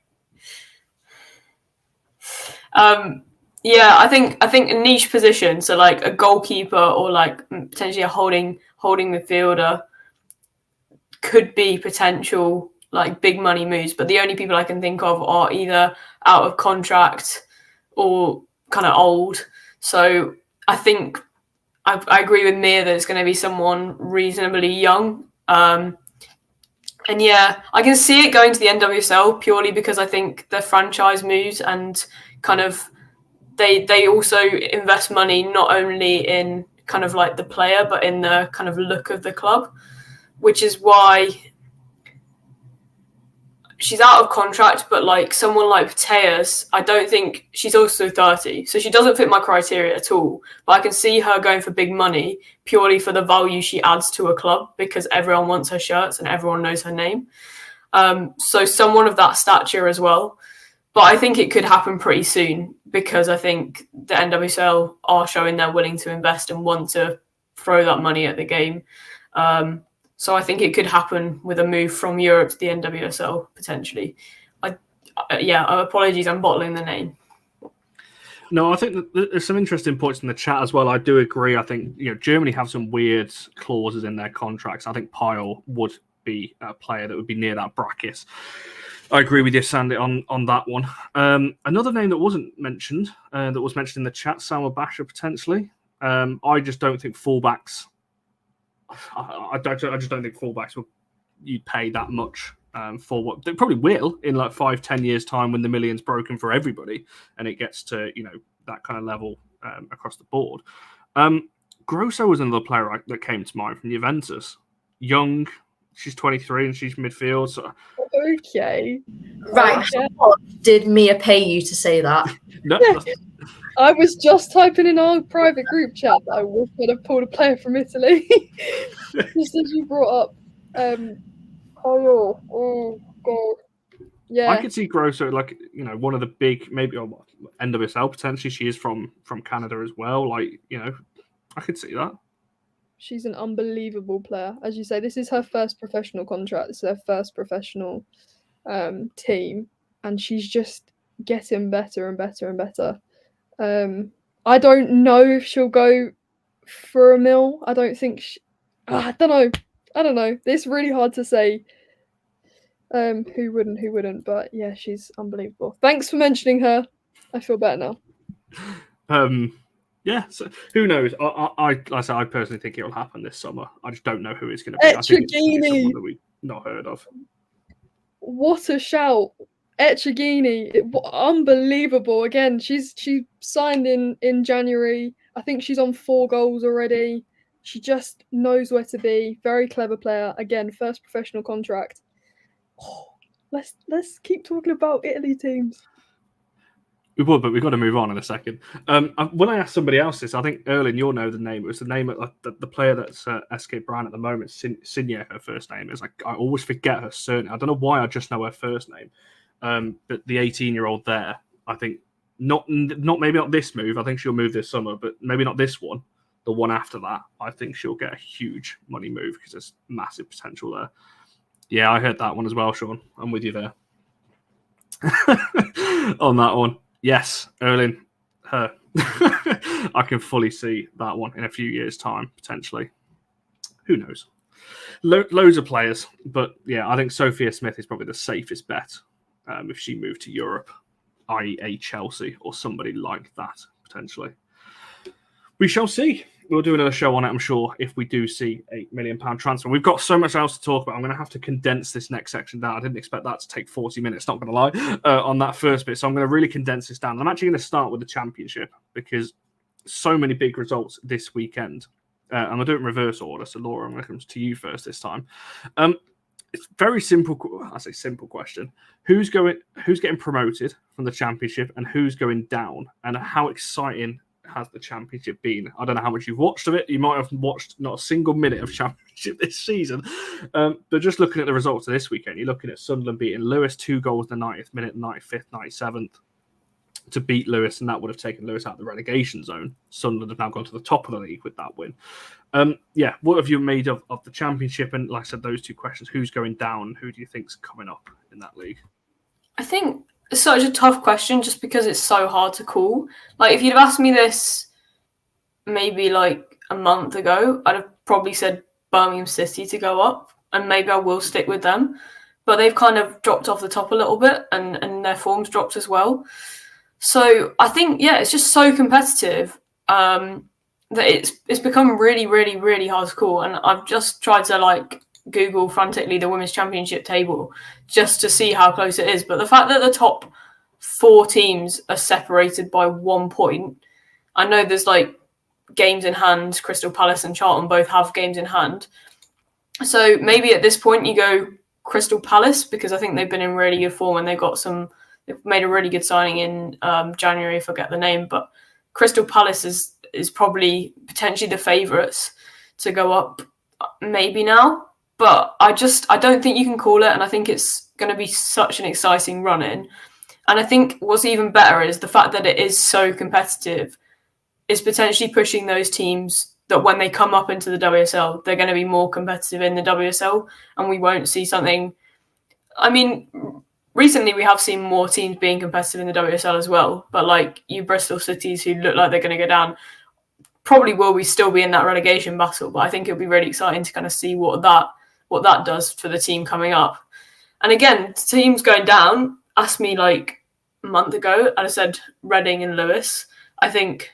Yeah, I think a niche position, so like a goalkeeper or like potentially a holding midfielder could be potential like big money moves, but the only people I can think of are either out of contract or kind of old. So I think I agree with Mia that it's going to be someone reasonably young. And yeah, I can see it going to the NWSL purely because I think the franchise moves and kind of they also invest money not only in kind of like the player, but in the kind of look of the club, which is why she's out of contract. But like someone like Tejas, I don't think she's also 30, so she doesn't fit my criteria at all. But I can see her going for big money purely for the value she adds to a club because everyone wants her shirts and everyone knows her name. So someone of that stature as well. But I think it could happen pretty soon because I think the NWSL are showing they're willing to invest and want to throw that money at the game. So I think it could happen with a move from Europe to the NWSL potentially. Apologies, I'm bottling the name. No, I think that there's some interesting points in the chat as well. I do agree. I think Germany have some weird clauses in their contracts. I think Pyle would be a player that would be near that bracket. I agree with you, Sandy, on that one. Another name that wasn't mentioned, that was mentioned in the chat, Salma Basher, potentially. I just don't think fullbacks... I just don't think fullbacks you'd pay that much for what... They probably will in like 5-10 years' time when the million's broken for everybody and it gets to, that kind of level across the board. Grosso was another player that came to mind from Juventus. Young... She's 23 and she's midfield. So. Okay. Right. Okay. What did Mia pay you to say that? No. I was just typing in our private group chat that I was going to pull a player from Italy. Just as you brought up. Oh, God. Yeah. I could see Grosso like, one of the big, maybe NWSL potentially. She is from Canada as well. Like, I could see that. She's an unbelievable player. As you say, this is her first professional contract. This is her first professional team. And she's just getting better and better and better. I don't know if she'll go for $1 million. I don't think I don't know. It's really hard to say. Who wouldn't? But yeah, she's unbelievable. Thanks for mentioning her. I feel better now. Yeah, so who knows? Like I said, I personally think it will happen this summer. I just don't know who it's going to be. I think it's going to be someone that we've not heard of. What a shout! Echegini, unbelievable. Again, she signed in January. I think she's on 4 goals already. She just knows where to be. Very clever player. Again, first professional contract. Oh, let's keep talking about Italy teams. We would, but we've got to move on in a second. When I asked somebody else this, I think Erlin, you'll know the name. It was the name of the player that's SK Brown at the moment. Sinye, her first name is. I always forget her surname. I don't know why. I just know her first name. But the 18-year-old there, I think maybe not this move. I think she'll move this summer, but maybe not this one. The one after that, I think she'll get a huge money move because there's massive potential there. Yeah, I heard that one as well, Sean. I'm with you there on that one. Yes, Erlin, her. I can fully see that one in a few years' time, potentially. Who knows? Loads of players, but yeah, I think Sophia Smith is probably the safest bet if she moved to Europe, i.e. a Chelsea or somebody like that, potentially. We shall see. We'll do another show on it, I'm sure, if we do see £8 million transfer. We've got so much else to talk about. I'm going to have to condense this next section down. I didn't expect that to take 40 minutes, not going to lie, on that first bit. So I'm going to really condense this down. I'm actually going to start with the Championship because so many big results this weekend. And I'll do it in reverse order. So, Laura, I'm going to come to you first this time. It's very simple. I say simple question. Who's getting promoted from the Championship and who's going down? And how exciting has the Championship been? I don't know how much you've watched of it. You might have watched not a single minute of Championship this season. But just looking at the results of this weekend, you're looking at Sunderland beating Lewis, 2 goals in the 90th minute, 95th, 97th to beat Lewis, and that would have taken Lewis out of the relegation zone. Sunderland have now gone to the top of the league with that win. What have you made of the Championship? And like I said, those 2 questions, who's going down? Who do you think's coming up in that league? I think it's such a tough question just because it's so hard to call. Like, if you'd have asked me this maybe like a month ago, I'd have probably said Birmingham City to go up, and maybe I will stick with them. But they've kind of dropped off the top a little bit, and their form's dropped as well. So I think, it's just so competitive that it's become really, really, really hard to call. And I've just tried to Google frantically the Women's Championship table just to see how close it is. But the fact that the top 4 teams are separated by 1 point, I know there's games in hand. Crystal Palace and Charlton both have games in hand. So maybe at this point you go Crystal Palace because I think they've been in really good form and they've made a really good signing in January, I forget the name, but Crystal Palace is probably potentially the favourites to go up maybe now. But I don't think you can call it, and I think it's going to be such an exciting run-in. And I think what's even better is the fact that it is so competitive is potentially pushing those teams that when they come up into the WSL, they're going to be more competitive in the WSL, and we won't see something... I mean, recently we have seen more teams being competitive in the WSL as well, but you Bristol Cities who look like they're going to go down probably will still be in that relegation battle, but I think it'll be really exciting to kind of see what that does for the team coming up. And again, teams going down, asked me a month ago, and I said Reading and Lewis. I think,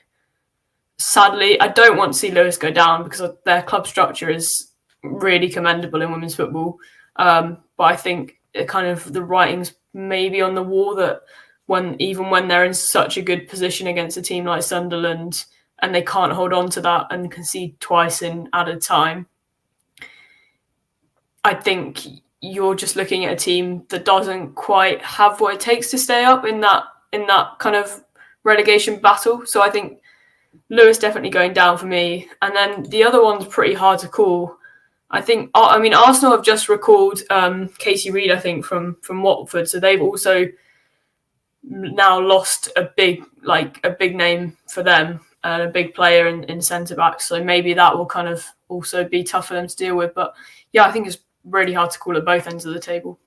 sadly, I don't want to see Lewis go down because their club structure is really commendable in women's football. But I think the writing's maybe on the wall that when they're in such a good position against a team like Sunderland and they can't hold on to that and concede twice in added time, I think you're just looking at a team that doesn't quite have what it takes to stay up in that kind of relegation battle. So I think Lewis definitely going down for me. And then the other one's pretty hard to call. Arsenal have just recalled Casey Reed, I think, from Watford. So they've also now lost a big name for them and a big player in centre-back. So maybe that will kind of also be tough for them to deal with. But yeah, I think it's really hard to call at both ends of the table.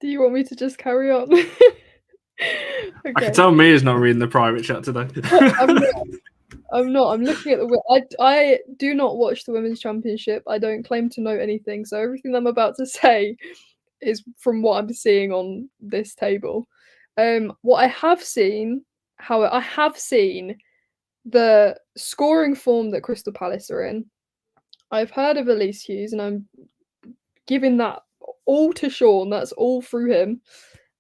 Do you want me to just carry on? Okay. I can tell Mia's not reading the private chat today. I'm not. I'm looking at I do not watch the Women's Championship. I don't claim to know anything. So everything I'm about to say is from what I'm seeing on this table. What I have seen, however, I have seen the scoring form that Crystal Palace are in. I've heard of Elise Hughes, and I'm giving that all to Sean. That's all through him.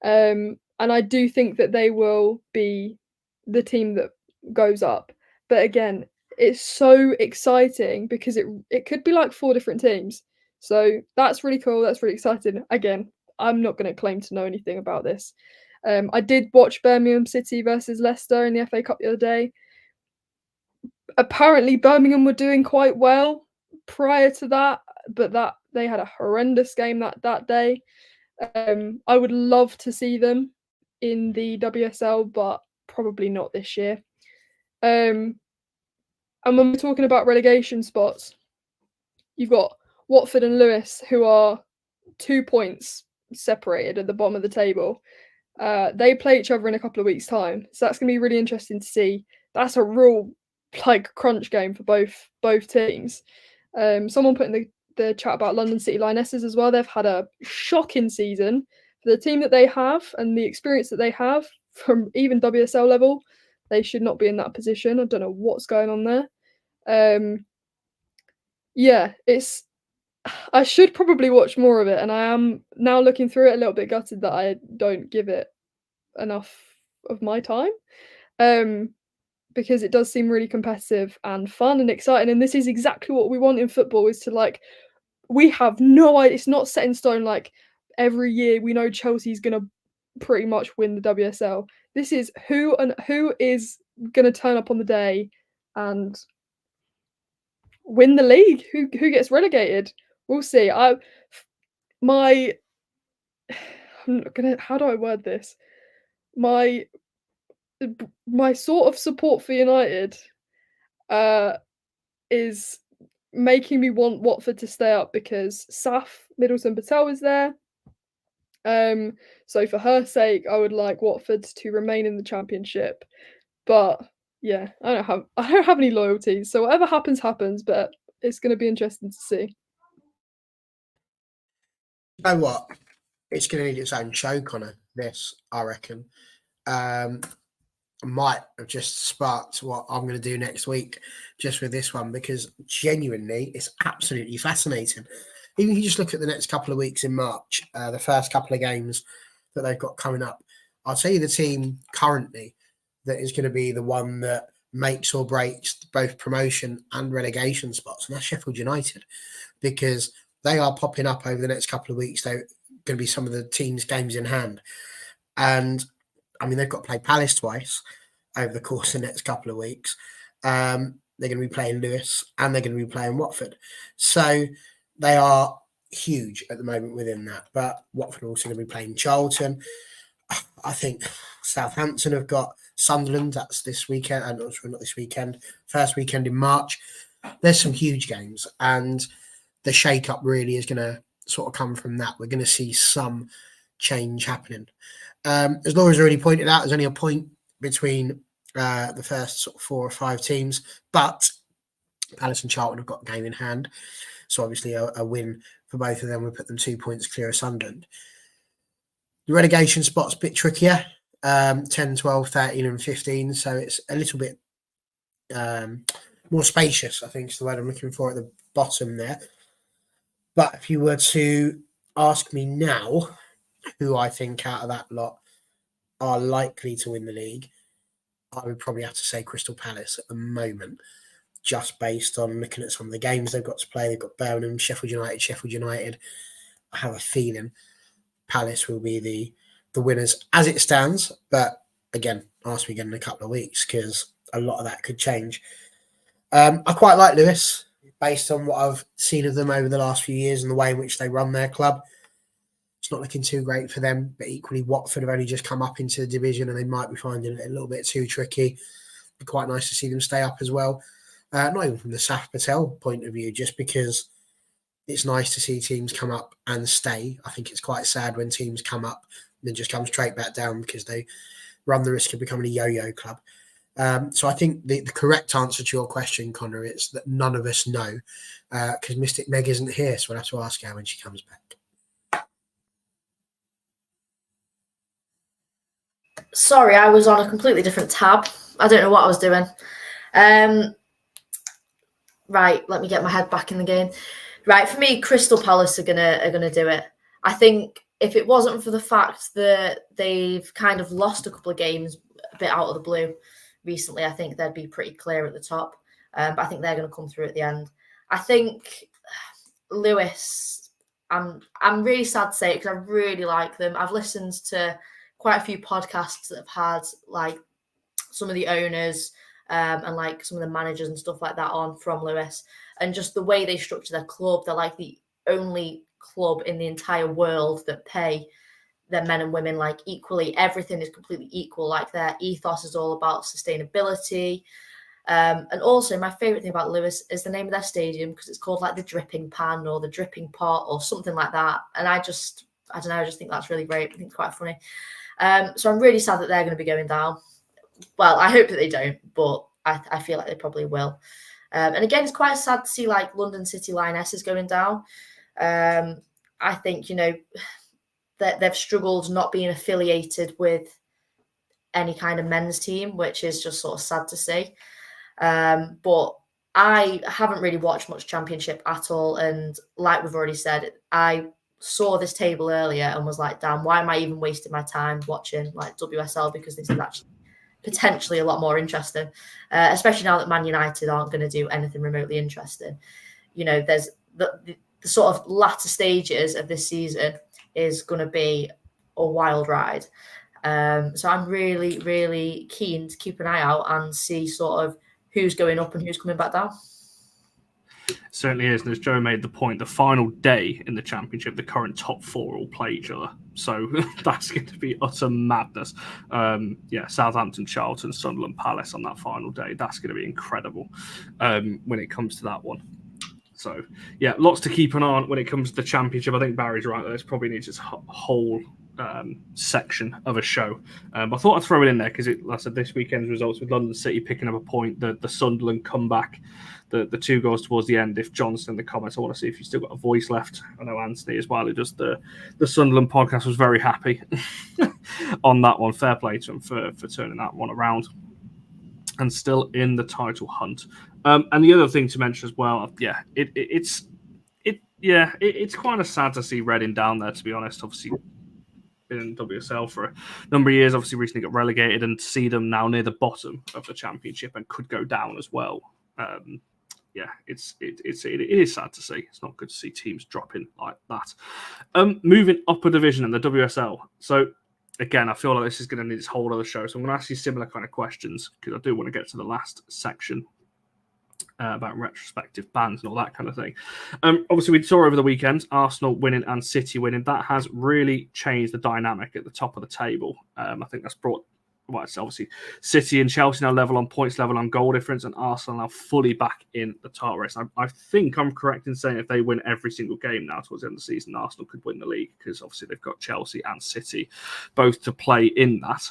And I do think that they will be the team that goes up. But again, it's so exciting because it could be like 4 different teams. So that's really cool. That's really exciting. Again, I'm not going to claim to know anything about this. I did watch Birmingham City versus Leicester in the FA Cup the other day. Apparently, Birmingham were doing quite well prior to that, but that they had a horrendous game that day. I would love to see them in the WSL, but probably not this year. And when we're talking about relegation spots, you've got Watford and Lewis, who are 2 points separated at the bottom of the table. They play each other in a couple of weeks' time, so that's going to be really interesting to see. That's a real crunch game for both teams. Someone put in the chat about London City Lionesses as well. They've had a shocking season for the team that they have and the experience that they have from even WSL level. They should not be in that position. I don't know what's going on there. Yeah, I should probably watch more of it, and I am now looking through it a little bit gutted that I don't give it enough of my time. Because it does seem really competitive and fun and exciting, and this is exactly what we want in football, is to we have no idea, it's not set in stone every year we know Chelsea's gonna pretty much win the WSL. This is who is gonna turn up on the day and win the league, who gets relegated. We'll see. I'm not gonna, how do I word this? My sort of support for United is making me want Watford to stay up because Saf Middleton Patel is there. So for her sake, I would like Watford to remain in the Championship. But yeah, I don't have any loyalties. So whatever happens, happens. But it's going to be interesting to see. You know what? It's going to need its own show, Connor. This, I reckon. Might have just sparked what I'm going to do next week just with this one, because genuinely it's absolutely fascinating. Even if you just look at the next couple of weeks in March, the first couple of games that they've got coming up, I'll tell you the team currently that is going to be the one that makes or breaks both promotion and relegation spots, and that's Sheffield United, because they are popping up over the next couple of weeks. They're going to be some of the team's games in hand. And I mean, they've got to play Palace twice over the course of the next couple of weeks. They're going to be playing Lewis and they're going to be playing Watford. So they are huge at the moment within that. But Watford are also going to be playing Charlton. I think Southampton have got Sunderland. That's this weekend. Not this weekend. First weekend in March. There's some huge games. And the shake-up really is going to sort of come from that. We're going to see some change happening. As Laura's already pointed out, there's only a point between the first sort of 4 or 5 teams, but Palace and Charlton have got a game in hand. So obviously a win for both of them would put them 2 points clear of Sunderland. The relegation spot's a bit trickier, 10, 12, 13 and 15. So it's a little bit more spacious, I think is the word I'm looking for at the bottom there. But if you were to ask me now who I think out of that lot are likely to win the league, I would probably have to say Crystal Palace at the moment, just based on looking at some of the games they've got to play. They've got Birmingham, Sheffield United. I have a feeling Palace will be the winners as it stands. But again, ask me again in a couple of weeks, because a lot of that could change. I quite like Lewis, based on what I've seen of them over the last few years and the way in which they run their club. It's not looking too great for them, but equally Watford have only just come up into the division and they might be finding it a little bit too tricky. It'd be quite nice to see them stay up as well. Not even from the Saf Patel point of view, just because it's nice to see teams come up and stay. I think it's quite sad when teams come up and then just come straight back down because they run the risk of becoming a yo-yo club. So I think the correct answer to your question, Connor, is that none of us know, because Mystic Meg isn't here, so we'll have to ask her when she comes back. Sorry, I was on a completely different tab. I don't know what I was doing. Right, let me get my head back in the game. Right, for me, Crystal Palace are gonna do it. I think if it wasn't for the fact that they've kind of lost a couple of games a bit out of the blue recently, I think they'd be pretty clear at the top. But I think they're going to come through at the end. I think Lewis, I'm really sad to say it because I really like them. I've listened to quite a few podcasts that have had like some of the owners and like some of the managers and stuff like that on from Lewis, and just the way they structure their club. They're like the only club in the entire world that pay their men and women like equally. Everything is completely equal. Like their ethos is all about sustainability. And also my favorite thing about Lewis is the name of their stadium, because it's called like the Dripping Pan or the Dripping Pot or something like that. And I don't know, I just think that's really great. I think it's quite funny. So I'm really sad that they're going to be going down. Well, I hope that they don't, but I feel like they probably will. And again, it's quite sad to see like London City Lionesses going down. I think, you know, that they've struggled not being affiliated with any kind of men's team, which is just sort of sad to see. But I haven't really watched much Championship at all. And like we've already said, I saw this table earlier and was like, damn, why am I even wasting my time watching like WSL? Because this is actually potentially a lot more interesting, especially now that Man United aren't going to do anything remotely interesting. You know, there's the sort of latter stages of this season is going to be a wild ride. So I'm really, really keen to keep an eye out and see sort of who's going up and who's coming back down. Certainly is, and as Joe made the point, the final day in the Championship, the current top four will play each other. So that's going to be utter madness. Southampton, Charlton, Sunderland, Palace on that final day. That's going to be incredible when it comes to that one. So, yeah, lots to keep an eye on when it comes to the Championship. I think Barry's right. There's probably needs its whole section of a show. I thought I'd throw it in there because, like I said, this weekend's results with London City picking up a point, the Sunderland comeback, the two goals towards the end. If John's in the comments, I want to see if you've still got a voice left. I know Anthony as well, who does the Sunderland podcast, was very happy on that one. Fair play to him for turning that one around. And still in the title hunt. And the other thing to mention as well, it's kind of sad to see Reading down there, to be honest. Obviously, been in WSL for a number of years, obviously recently got relegated, and to see them now near the bottom of the Championship and could go down as well. It is sad to see. It's not good to see teams dropping like that. Moving up a division in the WSL. So, again, I feel like this is going to need its whole other show. So I'm going to ask you similar kind of questions because I do want to get to the last section about retrospective bans and all that kind of thing. Obviously, we saw over the weekend Arsenal winning and City winning. That has really changed the dynamic at the top of the table. I think that's brought... Well, it's obviously City and Chelsea now level on points, level on goal difference, and Arsenal now fully back in the title race. I think I'm correct in saying if they win every single game now towards the end of the season, Arsenal could win the league because obviously they've got Chelsea and City both to play in that.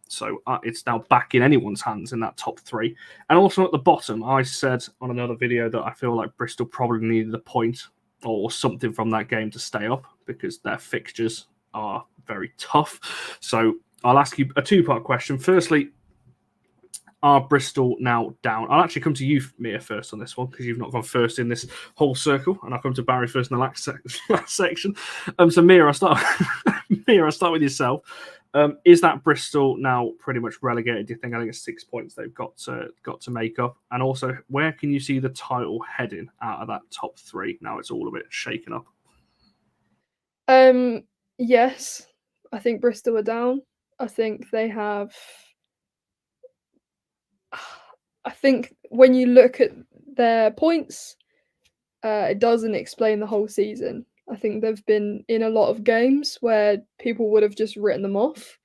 So it's now back in anyone's hands in that top three. And also at the bottom, I said on another video that I feel like Bristol probably needed a point or something from that game to stay up because their fixtures are very tough. So I'll ask you a two-part question. Firstly, are Bristol now down? I'll actually come to you, Mia, first on this one because you've not gone first in this whole circle, and I'll come to Barry first in the last section. So, Mia, I'll start with yourself. Is that Bristol now pretty much relegated? Do you think? I think it's 6 points they've got to make up, and also where can you see the title heading out of that top three? Now it's all a bit shaken up. Yes, I think Bristol are down. I think they have. I think when you look at their points, it doesn't explain the whole season. I think they've been in a lot of games where people would have just written them off.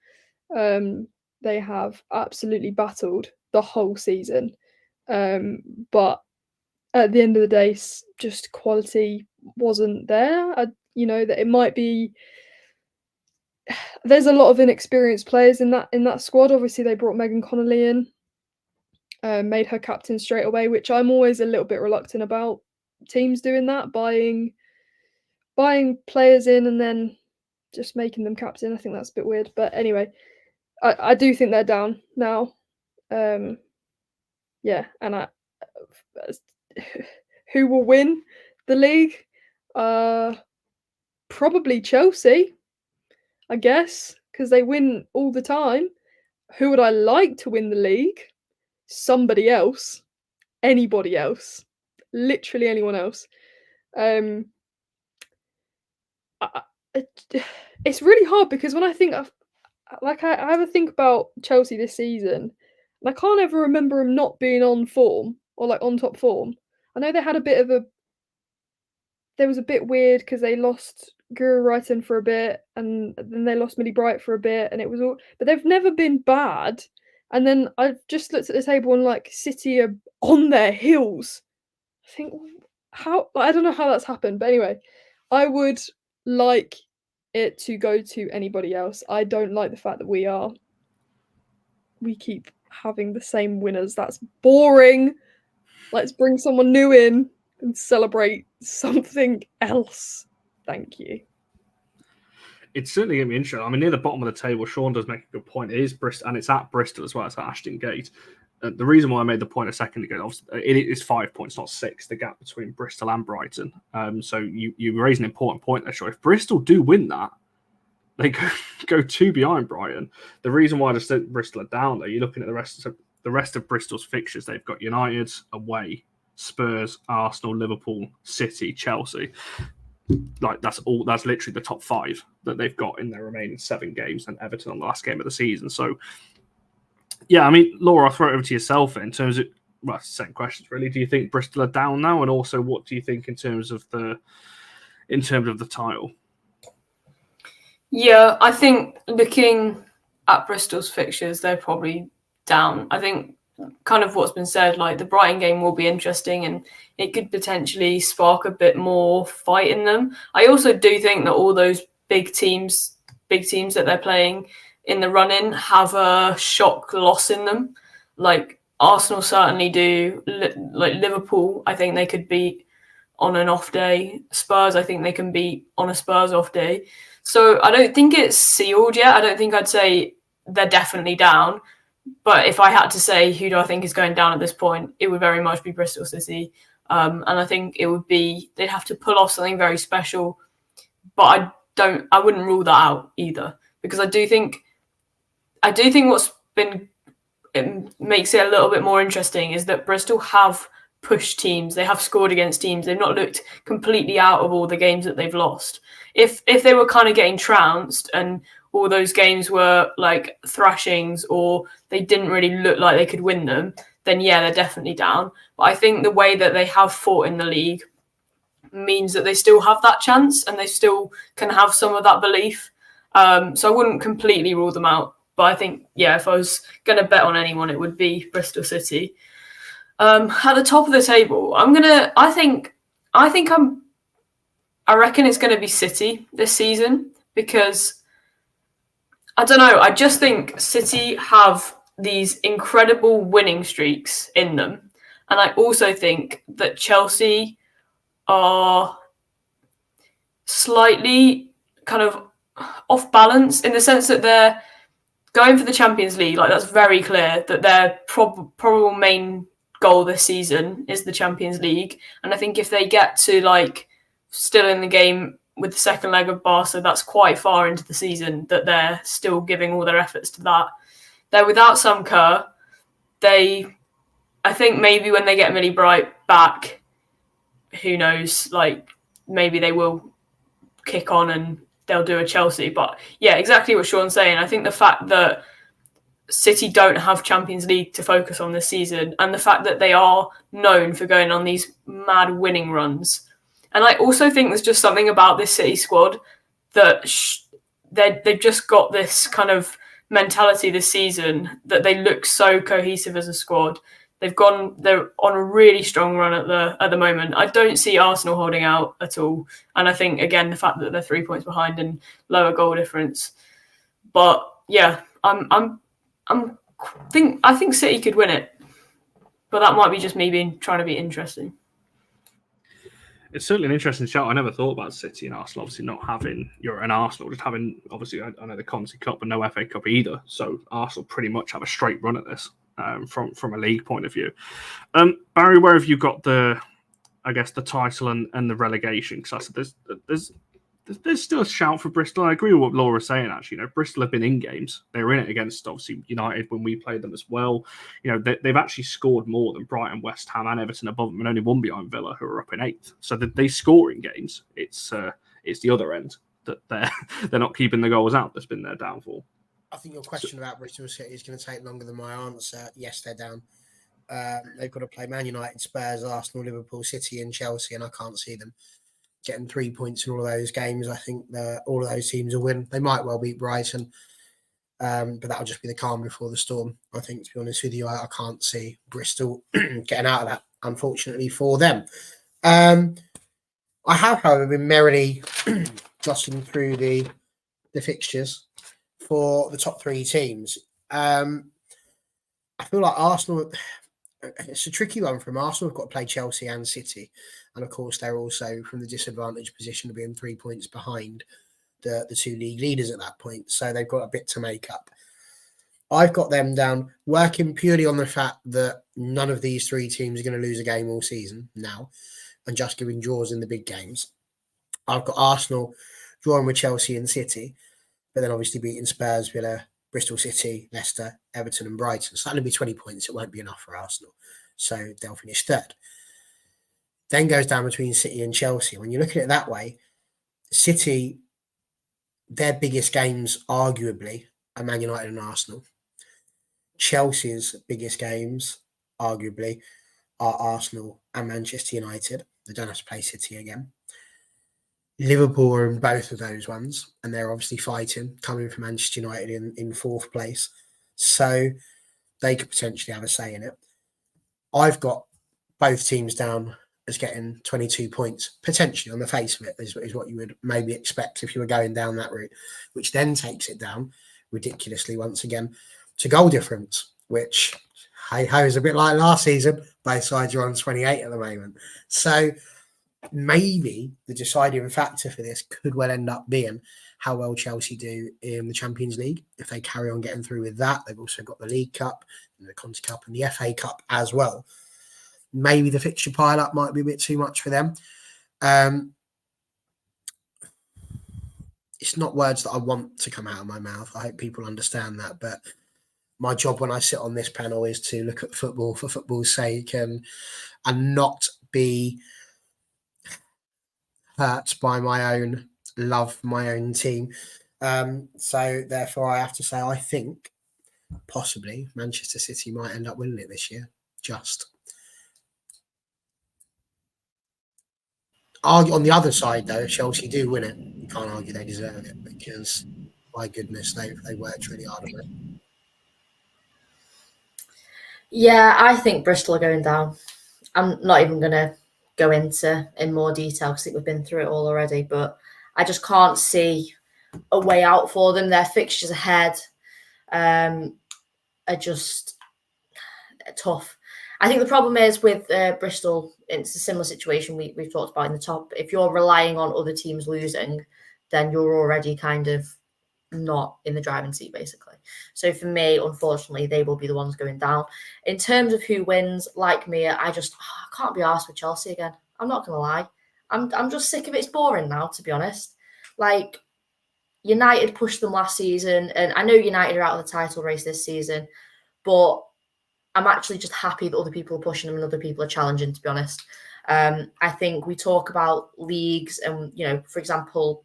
They have absolutely battled the whole season. But at the end of the day, just quality wasn't there. That it might be. There's a lot of inexperienced players in that squad. Obviously, they brought Megan Connolly in made her captain straight away, which I'm always a little bit reluctant about teams doing that, buying players in and then just making them captain. I think that's a bit weird. But anyway, I do think they're down now. Yeah, and who will win the league? Probably Chelsea, I guess, because they win all the time. Who would I like to win the league? Somebody else. Anybody else. Literally anyone else. It's really hard because when I think of, I have a think about Chelsea this season, and I can't ever remember them not being on form or like on top form. I know they had there was a bit weird because they lost Guru Wrighton for a bit, and then they lost Millie Bright for a bit, and it was all. But they've never been bad. And then I've just looked at the table and like City are on their heels. I think I don't know how that's happened, but anyway, I would like it to go to anybody else. I don't like the fact that we keep having the same winners. That's boring. Let's bring someone new in and celebrate something else. Thank you. It's certainly going to be interesting. I mean, near the bottom of the table, Sean does make a good point. It is Bristol, and it's at Bristol as well. It's at Ashton Gate. The reason why I made the point a second ago, it is 5 points, not 6, the gap between Bristol and Brighton. So you raise an important point there, Sean. If Bristol do win that, they go 2 behind Brighton. The reason why I just said Bristol are down there, you're looking at the rest of Bristol's fixtures. They've got United away, Spurs, Arsenal, Liverpool, City, Chelsea. Like that's literally the top 5 that they've got in their remaining 7 games, and Everton on the last game of the season. So yeah, I mean, Laura, I'll throw it over to yourself in terms of same questions really. Do you think Bristol are down now, and also what do you think in terms of the title? Yeah, I think looking at Bristol's fixtures, they're probably down. I think kind of what's been said, like the Brighton game will be interesting and it could potentially spark a bit more fight in them. I also do think that all those big teams that they're playing in the run-in have a shock loss in them. Like Arsenal certainly do. Like Liverpool, I think they could beat on an off day. Spurs, I think they can beat on a Spurs off day. So I don't think it's sealed yet. I don't think I'd say they're definitely down. But if I had to say who do I think is going down at this point, it would very much be Bristol City. And I think they'd have to pull off something very special. But I wouldn't rule that out either. Because I do think it makes it a little bit more interesting is that Bristol have pushed teams. They have scored against teams. They've not looked completely out of all the games that they've lost. If they were kind of getting trounced and all those games were like thrashings or they didn't really look like they could win them, then yeah, they're definitely down. But I think the way that they have fought in the league means that they still have that chance and they still can have some of that belief. So I wouldn't completely rule them out. But I think, yeah, if I was going to bet on anyone, it would be Bristol City. At the top of the table, I reckon it's going to be City this season because I don't know. I just think City have these incredible winning streaks in them. And I also think that Chelsea are slightly kind of off balance in the sense that they're going for the Champions League. Like that's very clear that their probable main goal this season is the Champions League. And I think if they get to like still in the game with the second leg of Barca, that's quite far into the season that they're still giving all their efforts to that. They're without Sam Kerr. I think maybe when they get Millie Bright back, who knows, like maybe they will kick on and they'll do a Chelsea. But yeah, exactly what Sean's saying. I think the fact that City don't have Champions League to focus on this season and the fact that they are known for going on these mad winning runs. And I also think there's just something about this City squad that they've just got this kind of mentality this season that they look so cohesive as a squad. They're on a really strong run at the moment. I don't see Arsenal holding out at all. And I think, again, the fact that they're 3 points behind and lower goal difference. But yeah, I think City could win it. But that might be just me trying to be interesting. It's certainly an interesting shout. I never thought about City and Arsenal, obviously not having an Arsenal, just having, obviously, I know the Conti Cup and no FA Cup either. So Arsenal pretty much have a straight run at this from a league point of view. Barry, where have you got the title and the relegation? Because I said there's still a shout for Bristol. I agree with what Laura's saying, actually. Bristol have been in games. They were in it against, obviously, United when we played them as well. They've actually scored more than Brighton, West Ham and Everton above them, and only one behind Villa, who are up in 8th. So they score in games. It's the other end that they're not keeping the goals out that's been their downfall. I think your question about Bristol City is going to take longer than my answer. Yes, they're down. They've got to play Man United, Spurs, Arsenal, Liverpool, City and Chelsea, and I can't see them getting 3 points in all of those games. I think all of those teams will win. They might well beat Brighton, but that'll just be the calm before the storm. I think, to be honest with you, I can't see Bristol getting out of that, unfortunately for them. I have, however, been merrily jostling through the fixtures for the top 3 teams. I feel like Arsenal, it's a tricky one from Arsenal. We've got to play Chelsea and City. And of course, they're also from the disadvantaged position of being 3 points behind the 2 league leaders at that point. So they've got a bit to make up. I've got them down working purely on the fact that none of these 3 teams are going to lose a game all season now and just giving draws in the big games. I've got Arsenal drawing with Chelsea and City, but then obviously beating Spurs, Villa, Bristol City, Leicester, Everton and Brighton. So that'll be 20 points. It won't be enough for Arsenal. So they'll finish 3rd. Then goes down between City and Chelsea. When you look at it that way, City, their biggest games, arguably, are Man United and Arsenal. Chelsea's biggest games, arguably, are Arsenal and Manchester United. They don't have to play City again. Liverpool are in both of those ones, and they're obviously fighting, coming from Manchester United in 4th place. So they could potentially have a say in it. I've got both teams down as getting 22 points, potentially on the face of it, is what you would maybe expect if you were going down that route, which then takes it down ridiculously once again to goal difference, which, hey-ho, is a bit like last season. Both sides are on 28 at the moment. So maybe the deciding factor for this could well end up being how well Chelsea do in the Champions League. If they carry on getting through with that, they've also got the League Cup, and the Conti Cup and the FA Cup as well. Maybe the fixture pile-up might be a bit too much for them. It's not words that I want to come out of my mouth. I hope people understand that. But my job when I sit on this panel is to look at football for football's sake and not be hurt by my own love for my own team. So therefore, I have to say, I think possibly Manchester City might end up winning it this year. Just. On the other side, though, if Chelsea do win it, you can't argue they deserve it because, my goodness, they worked really hard on it. Yeah, I think Bristol are going down. I'm not even going to go into in more detail because I think we've been through it all already, but I just can't see a way out for them. Their fixtures ahead are just tough. I think the problem is with Bristol, it's a similar situation we've talked about in the top. If you're relying on other teams losing, then you're already kind of not in the driving seat, basically. So for me, unfortunately, they will be the ones going down. In terms of who wins, like me, I can't be arsed with Chelsea again. I'm not going to lie. I'm just sick of it. It's boring now, to be honest. Like, United pushed them last season, and I know United are out of the title race this season, but I'm actually just happy that other people are pushing them and other people are challenging, to be honest. I think we talk about leagues and, for example,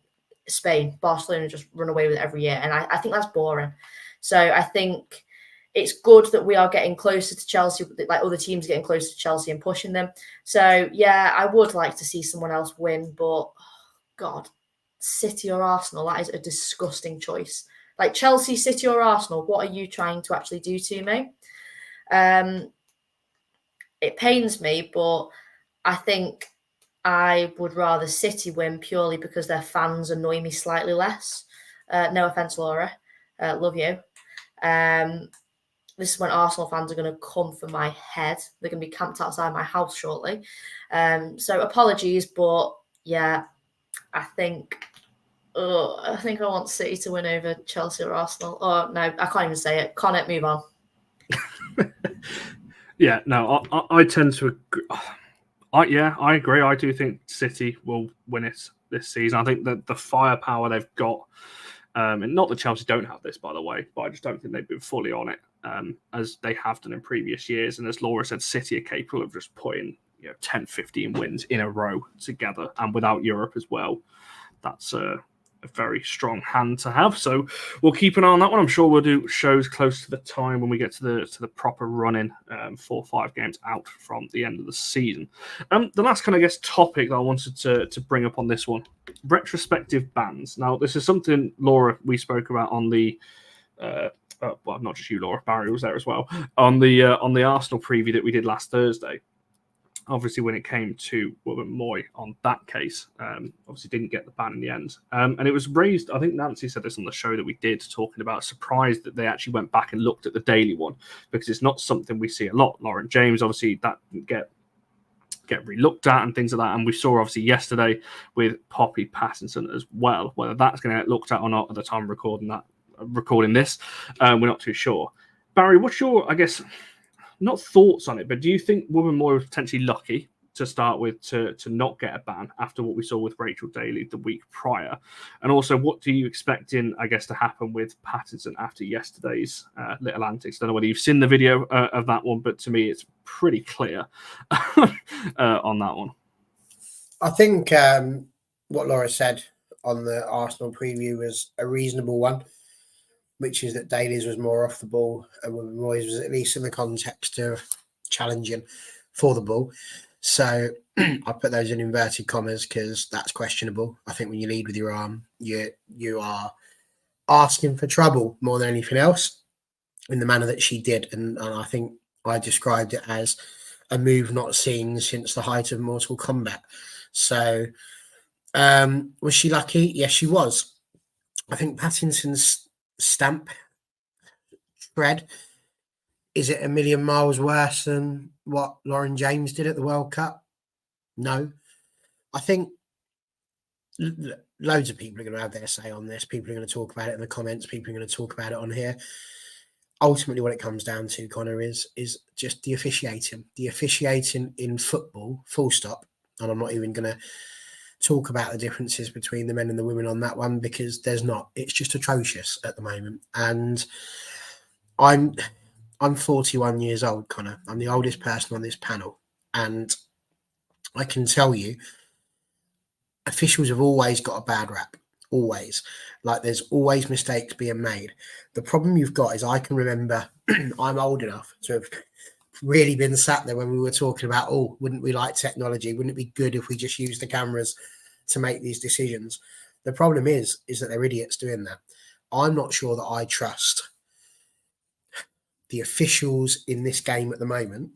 Spain, Barcelona just run away with it every year. And I think that's boring. So I think it's good that we are getting closer to Chelsea, like other teams getting closer to Chelsea and pushing them. So, yeah, I would like to see someone else win, but, God, City or Arsenal, that is a disgusting choice. Like, Chelsea, City or Arsenal, what are you trying to actually do to me? It pains me, but I think I would rather City win purely because their fans annoy me slightly less. No offense, Laura. Love you. this is when Arsenal fans are going to come for my head. They're going to be camped outside my house shortly. So apologies, but yeah, I think I want City to win over Chelsea or Arsenal. Oh no, I can't even say it. Connor, move on. Yeah, no, I tend to agree. I agree. I do think City will win it this season. I think that the firepower they've got, and not that Chelsea don't have this, by the way, but I just don't think they've been fully on it as they have done in previous years. And as Laura said, City are capable of just putting 10, 15 wins in a row together, and without Europe as well. That's a very strong hand to have. So we'll keep an eye on that one. I'm sure we'll do shows close to the time when we get to the proper running 4 or 5 games out from the end of the season. The last kind of topic that I wanted to bring up on this one, retrospective bans. Now this is something, Laura, we spoke about on the well, not just you, Laura, Barry was there as well, on the Arsenal preview that we did last Thursday. Obviously, when it came to Woman Moy on that case, obviously didn't get the ban in the end. And it was raised, I think Nancy said this on the show that we did, talking about surprised that they actually went back and looked at the daily one, because it's not something we see a lot. Lauren James, obviously, that didn't get re-looked at and things like that. And we saw, obviously, yesterday with Poppy Pattinson as well. Whether that's going to get looked at or not at the time of recording this, we're not too sure. Barry, what's your, not thoughts on it, but do you think Woman Moy was potentially lucky to start with to not get a ban after what we saw with Rachel Daly the week prior? And also, what do you expect to happen with Pattinson after yesterday's little antics? I don't know whether you've seen the video of that one, but to me, it's pretty clear on that one. I think what Laura said on the Arsenal preview was a reasonable one, which is that Daly's was more off the ball and Woman Moy's was at least in the context of challenging for the ball. So I put those in inverted commas because that's questionable. I think when you lead with your arm, you are asking for trouble more than anything else in the manner that she did. And I think I described it as a move not seen since the height of Mortal Kombat. So was she lucky? Yes, she was. I think Pattinson's stamp shred, is it a million miles worse than what Lauren James did at the World Cup? No. I think loads of people are going to have their say on this. People are going to talk about it in the comments. People are going to talk about it on here. Ultimately, what it comes down to, Connor, is just the officiating. The officiating in football, full stop. And I'm not even going to talk about the differences between the men and the women on that one, because there's not. It's just atrocious at the moment. And I'm 41 years old, Connor. I'm the oldest person on this panel. And I can tell you, officials have always got a bad rap. Always. Like, there's always mistakes being made. The problem you've got is, I can remember, I'm old enough to have really been sat there when we were talking about, wouldn't we like technology? Wouldn't it be good if we just use the cameras to make these decisions? The problem is that they're idiots doing that. I'm not sure that I trust the officials in this game at the moment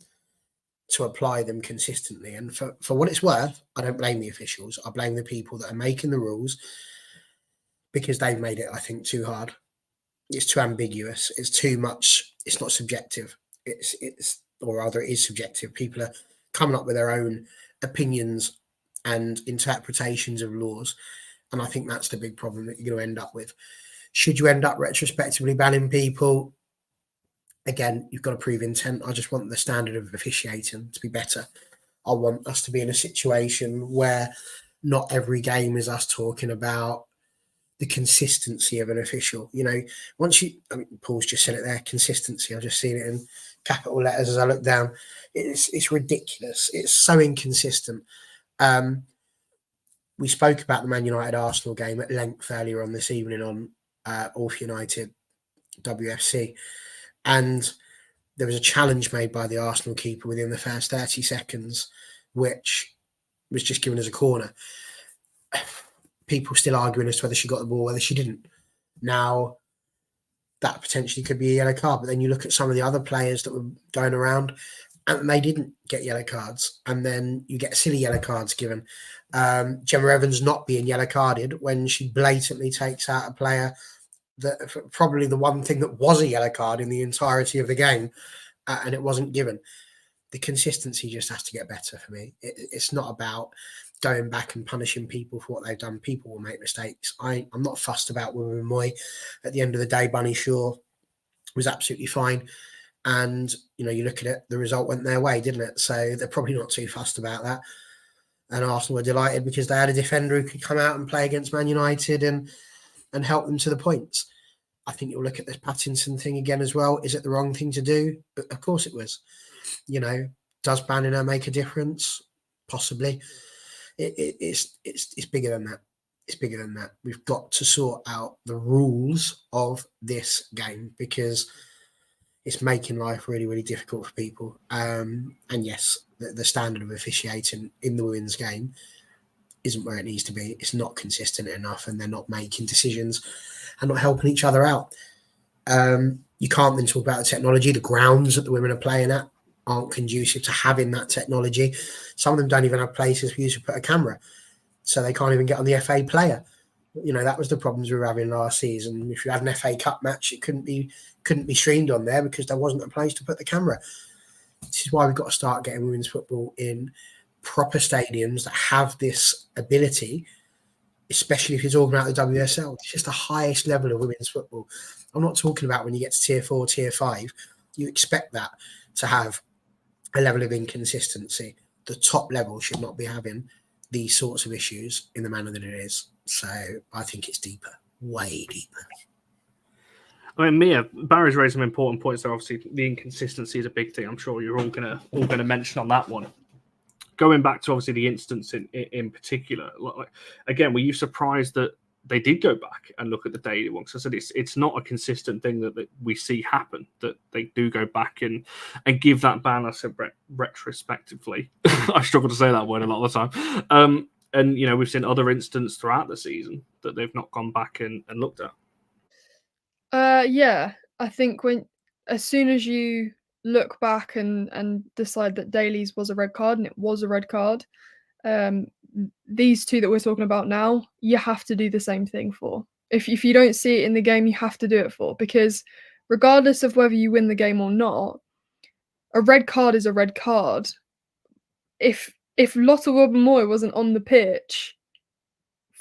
to apply them consistently. And for what it's worth, I don't blame the officials. I blame the people that are making the rules, because they've made it, I think, too hard. It's too ambiguous. It's too much. It's not subjective. Or rather, it is subjective. People are coming up with their own opinions and interpretations of laws. And I think that's the big problem that you're going to end up with. Should you end up retrospectively banning people? Again, you've got to prove intent. I just want the standard of officiating to be better. I want us to be in a situation where not every game is us talking about the consistency of an official. Paul's just said it there, consistency. I've just seen it in capital letters as I look down. It's ridiculous. It's so inconsistent. We spoke about the Man United Arsenal game at length earlier on this evening on Orf United WFC, and there was a challenge made by the Arsenal keeper within the first 30 seconds, which was just given as a corner. People still arguing as to whether she got the ball, whether she didn't. Now, that potentially could be a yellow card, but then you look at some of the other players that were going around and they didn't get yellow cards, and then you get silly yellow cards given. Gemma Evans not being yellow carded when she blatantly takes out a player probably the one thing that was a yellow card in the entirety of the game, and it wasn't given. The consistency just has to get better for me. It's not about going back and punishing people for what they've done. People will make mistakes. I'm not fussed about Women Moy. At the end of the day, Bunny Shaw was absolutely fine. And, you look at it, the result went their way, didn't it? So they're probably not too fussed about that. And Arsenal were delighted because they had a defender who could come out and play against Man United and help them to the points. I think you'll look at this Pattinson thing again as well. Is it the wrong thing to do? But of course it was. Does banning her make a difference? Possibly. It's bigger than that. It's bigger than that. We've got to sort out the rules of this game because it's making life really, really difficult for people. And yes, the standard of officiating in the women's game isn't where it needs to be. It's not consistent enough, and they're not making decisions and not helping each other out. You can't then talk about the technology. The grounds that the women are playing at aren't conducive to having that technology. Some of them don't even have places for you to put a camera, so they can't even get on the FA player. That was the problems we were having last season. If you had an FA Cup match, it couldn't be streamed on there because there wasn't a place to put the camera. This is why we've got to start getting women's football in proper stadiums that have this ability, especially if you're talking about the WSL. It's just the highest level of women's football. I'm not talking about when you get to tier 4, tier 5. You expect that to have a level of inconsistency. The top level should not be having these sorts of issues in the manner that it is. So I think it's deeper, way deeper. I mean, Mia, Barry's raised some important points there. Obviously, the inconsistency is a big thing. I'm sure you're all gonna mention on that one. Going back to obviously the instance in particular, again, were you surprised that they did go back and look at the daily one? Because I said it's not a consistent thing that we see happen, that they do go back and give that ban. I said retrospectively. I struggle to say that word a lot of the time. And we've seen other instances throughout the season that they've not gone back and looked at. Yeah, I think as soon as you look back and decide that Daly's was a red card, and it was a red card, these two that we're talking about now, you have to do the same thing for. If you don't see it in the game, you have to do it for, because regardless of whether you win the game or not, a red card is a red card. If Lotte Wubben-Moy wasn't on the pitch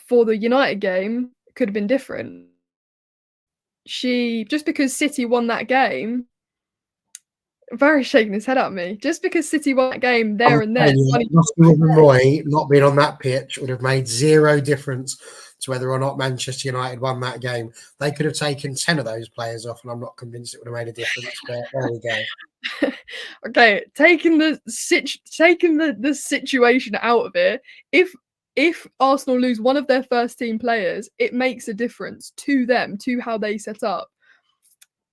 for the United game, it could have been different. Just because City won that game, Barry's shaking his head at me. Just because City won that game there and then, Roy not being on that pitch would have made zero difference to whether or not Manchester United won that game. They could have taken 10 of those players off, and I'm not convinced it would have made a difference. But there we go. Okay, taking the situation out of it, if Arsenal lose one of their first team players, it makes a difference to them, to how they set up.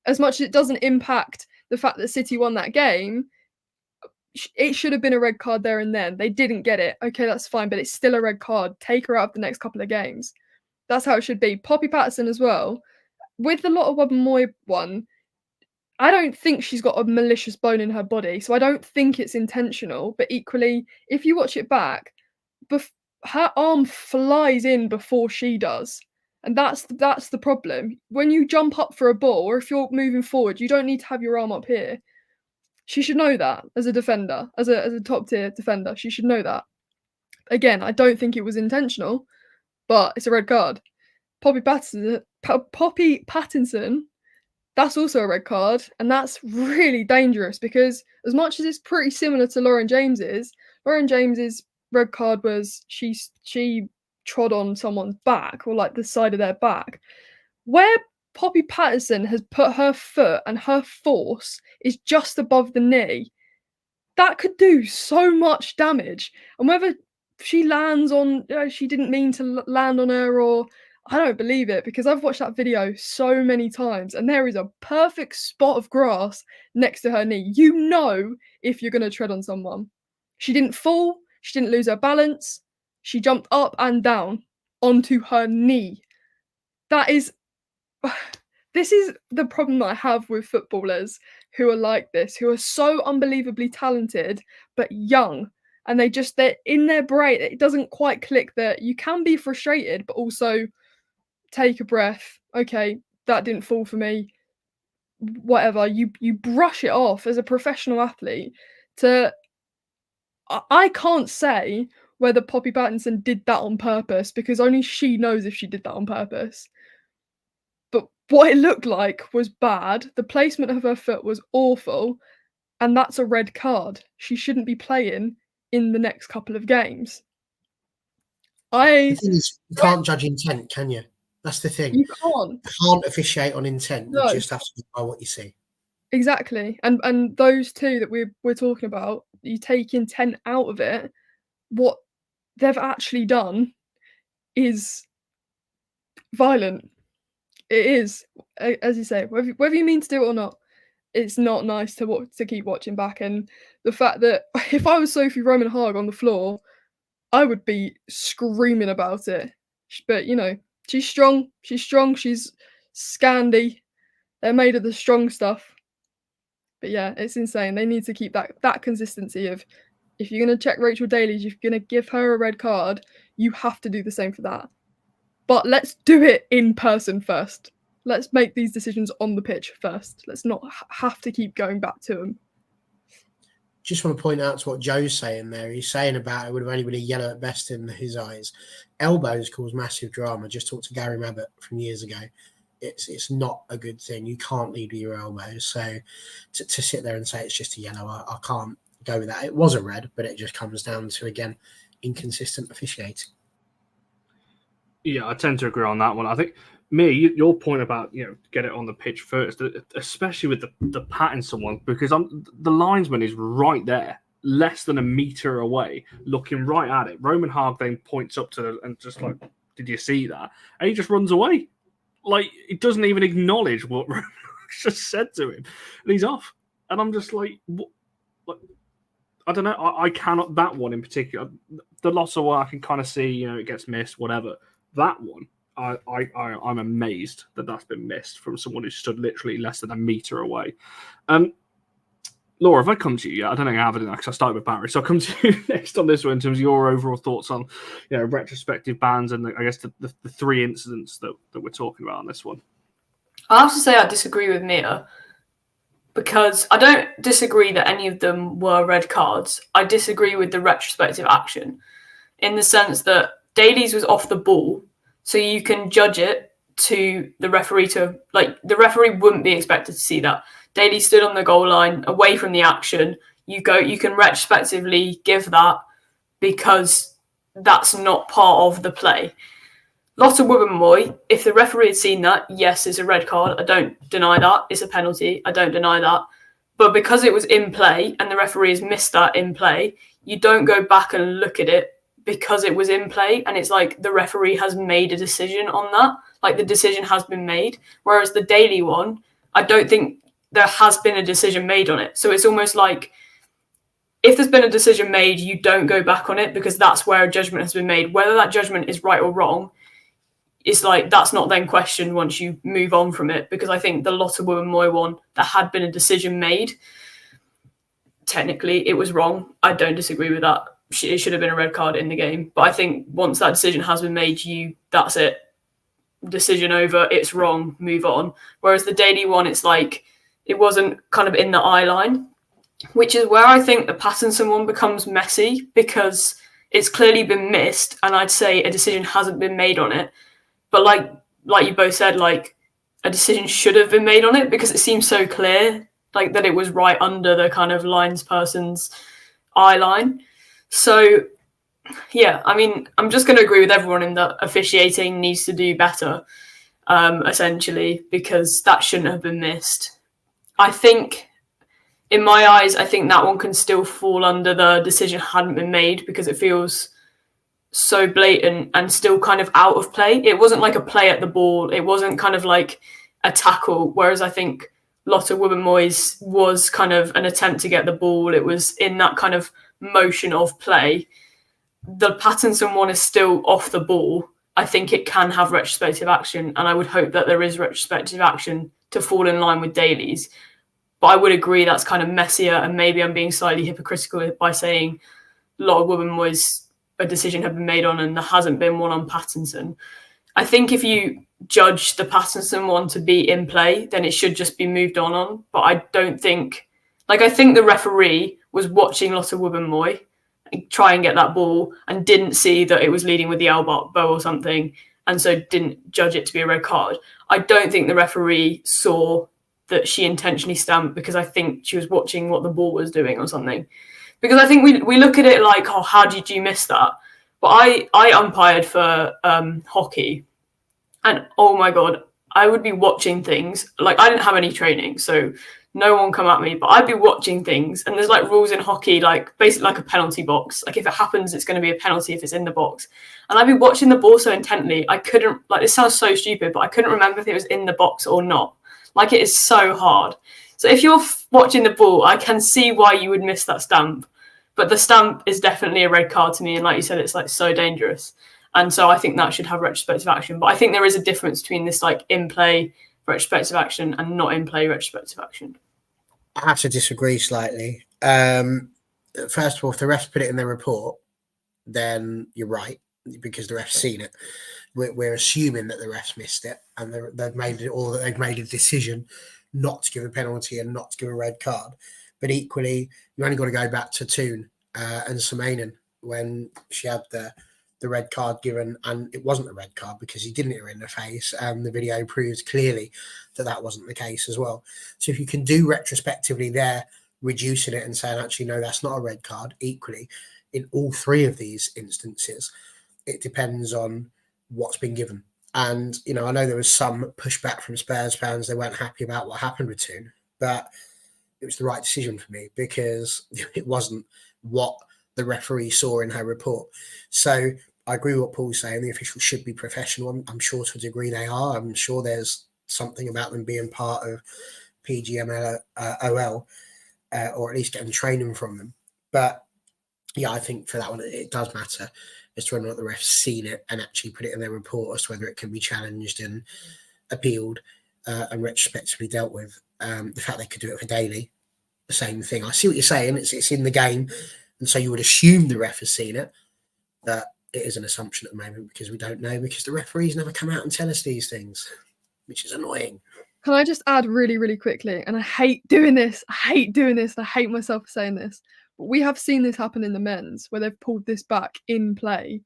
As much as it doesn't impact the fact that City won that game, it should have been a red card there and then. They didn't get it. Okay, that's fine, but it's still a red card. Take her out of the next couple of games. That's how it should be. Poppy Patterson as well. With the Lotte Wubben-Moy one, I don't think she's got a malicious bone in her body, so I don't think it's intentional. But equally, if you watch it back, her arm flies in before she does. And that's the problem. When you jump up for a ball, or if you're moving forward, you don't need to have your arm up here. She should know that as a defender, as a top tier defender. She should know that. Again, I don't think it was intentional, but it's a red card. Poppy Pattinson, that's also a red card, and that's really dangerous because as much as it's pretty similar to Lauren James's red card was she trod on someone's back, or like the side of their back. Where Poppy Patterson has put her foot and her force is just above the knee, that could do so much damage. And whether she lands on, she didn't mean to land on her, or I don't believe it, because I've watched that video so many times and there is a perfect spot of grass next to her knee. You know if you're going to tread on someone. She didn't fall. She didn't lose her balance. She jumped up and down onto her knee. This is the problem that I have with footballers who are like this, who are so unbelievably talented, but young. And they're in their brain, it doesn't quite click that you can be frustrated, but also take a breath. Okay, that didn't fall for me. Whatever, you brush it off as a professional athlete. I can't say whether Poppy Pattinson did that on purpose, because only she knows if she did that on purpose. But what it looked like was bad. The placement of her foot was awful, and that's a red card. She shouldn't be playing in the next couple of games. The thing is, you can't judge intent, can you? That's the thing. You can't. You can't officiate on intent. No. You just have to go by what you see. Exactly. And those two that we're talking about, you take intent out of it, what they've actually done is violent. It is, as you say, whether you mean to do it or not, it's not nice to keep watching back. And the fact that if I was Sophie Roman Haag on the floor, I would be screaming about it. But she's strong. She's Scandi. They're made of the strong stuff. But yeah, it's insane. They need to keep that consistency of, if you're going to check Rachel Daly's, if you're going to give her a red card, you have to do the same for that. But let's do it in person first. Let's make these decisions on the pitch first. Let's not have to keep going back to them. Just want to point out to what Joe's saying there. He's saying about it would have only been a yellow at best in his eyes. Elbows cause massive drama. Just talked to Gary Mabbott from years ago. It's not a good thing. You can't lead with your elbows. So to sit there and say it's just a yellow, I can't go with that. It was a red, but it just comes down to, again, inconsistent officiating. Yeah, I tend to agree on that one. I think your point about get it on the pitch first, especially with the Pattinson one, because the linesman is right there, less than a meter away, looking right at it. Roman Haag then points up to and just like, did you see that? And he just runs away. Like, he doesn't even acknowledge what Roman just said to him, and he's off. And I'm just like, what? Like, I don't know. I cannot. That one in particular, the loss of what I can kind of see, it gets missed, whatever. That one, I'm amazed that's been missed from someone who stood literally less than a meter away. Laura, if I come to you, I don't think I have it because I started with Barry, so I'll come to you next on this one in terms of your overall thoughts on retrospective bans and I guess the three incidents that we're talking about on this one. I have to say I disagree with Mia, because I don't disagree that any of them were red cards. I disagree with the retrospective action in the sense that Daly's was off the ball, so you can judge it to the referee the referee wouldn't be expected to see that. Daly stood on the goal line away from the action. You can retrospectively give that because that's not part of the play. Lotta Wubbenmoy, if the referee had seen that, yes, it's a red card. I don't deny that. It's a penalty. I don't deny that. But because it was in play and the referee has missed that in play, you don't go back and look at it because it was in play, and it's like the referee has made a decision on that. Like, the decision has been made. Whereas the Daly one, I don't think there has been a decision made on it. So it's almost like if there's been a decision made, you don't go back on it because that's where a judgment has been made. Whether that judgment is right or wrong, it's like that's not then questioned once you move on from it. Because I think the Lotta Wubbenmoy one, that had been a decision made, technically it was wrong. I don't disagree with that. It should have been a red card in the game. But I think once that decision has been made, that's it. Decision over, it's wrong, move on. Whereas the Daly one, it's like it wasn't kind of in the eye line, which is where I think the Pattinson one becomes messy because it's clearly been missed, and I'd say a decision hasn't been made on it. But like you both said, like a decision should have been made on it because it seems so clear, like that it was right under the kind of linesperson's eye line. So yeah, I mean, I'm just going to agree with everyone in that officiating needs to do better, essentially, because that shouldn't have been missed. I think, in my eyes, I think that one can still fall under the decision hadn't been made because it feels so blatant and still kind of out of play. It wasn't like a play at the ball. It wasn't kind of like a tackle, whereas I think Lotta Wubbenmoy's was kind of an attempt to get the ball. It was in that kind of motion of play. The Pattinson one is still off the ball. I think it can have retrospective action, and I would hope that there is retrospective action to fall in line with Daly's. But I would agree that's kind of messier, and maybe I'm being slightly hypocritical by saying a lot of Wubbenmoy's a decision had been made on and there hasn't been one on Pattinson. I think if you judge the Patterson one to be in play, then it should just be moved on. But I don't think, like, I think the referee was watching Lotte Wubben-Moy try and get that ball and didn't see that it was leading with the elbow or something, and so didn't judge it to be a red card. I don't think the referee saw that she intentionally stamped, because I think she was watching what the ball was doing or something. Because I think we look at it like, oh, how did you miss that? But I umpired for hockey, and oh my God, I would be watching things. Like, I didn't have any training, so no one come at me, but I'd be watching things, and there's like rules in hockey, like basically like a penalty box. Like, if it happens, it's going to be a penalty if it's in the box. And I'd be watching the ball so intently, I couldn't, like, this sounds so stupid, but I couldn't remember if it was in the box or not. Like, it is so hard. So if you're watching the ball, I can see why you would miss that stamp. But the stamp is definitely a red card to me. And like you said, it's like so dangerous. And so I think that should have retrospective action. But I think there is a difference between this like in play retrospective action and not in play retrospective action. I have to disagree slightly. First of all, if the refs put it in their report, then you're right, because the ref's seen it. We're assuming that the refs missed it, and they've made it, or that they've made a decision not to give a penalty and not to give a red card. But equally, you only got to go back to Toon and Samainen when she had the red card given, and it wasn't a red card because he didn't hit her in the face, and the video proves clearly that wasn't the case as well. So if you can do retrospectively there, reducing it and saying, actually, no, that's not a red card, equally, in all three of these instances, it depends on what's been given. And, you know, I know there was some pushback from Spurs fans. They weren't happy about what happened with Toon, but it was the right decision for me because it wasn't what the referee saw in her report. So I agree with what Paul's saying. The officials should be professional. I'm sure to a degree they are. I'm sure there's something about them being part of PGMOL, or at least getting training from them. But yeah, I think for that one, it does matter as to whether or not the refs seen it and actually put it in their report, as to whether it can be challenged and appealed and retrospectively dealt with. The fact they could do it for daily, the same thing. I see what you're saying. It's in the game, and so you would assume the ref has seen it. But it is an assumption at the moment because we don't know, because the referees never come out and tell us these things, which is annoying. Can I just add really, really quickly? And I hate doing this. I hate myself for saying this. But we have seen this happen in the men's, where they've pulled this back in play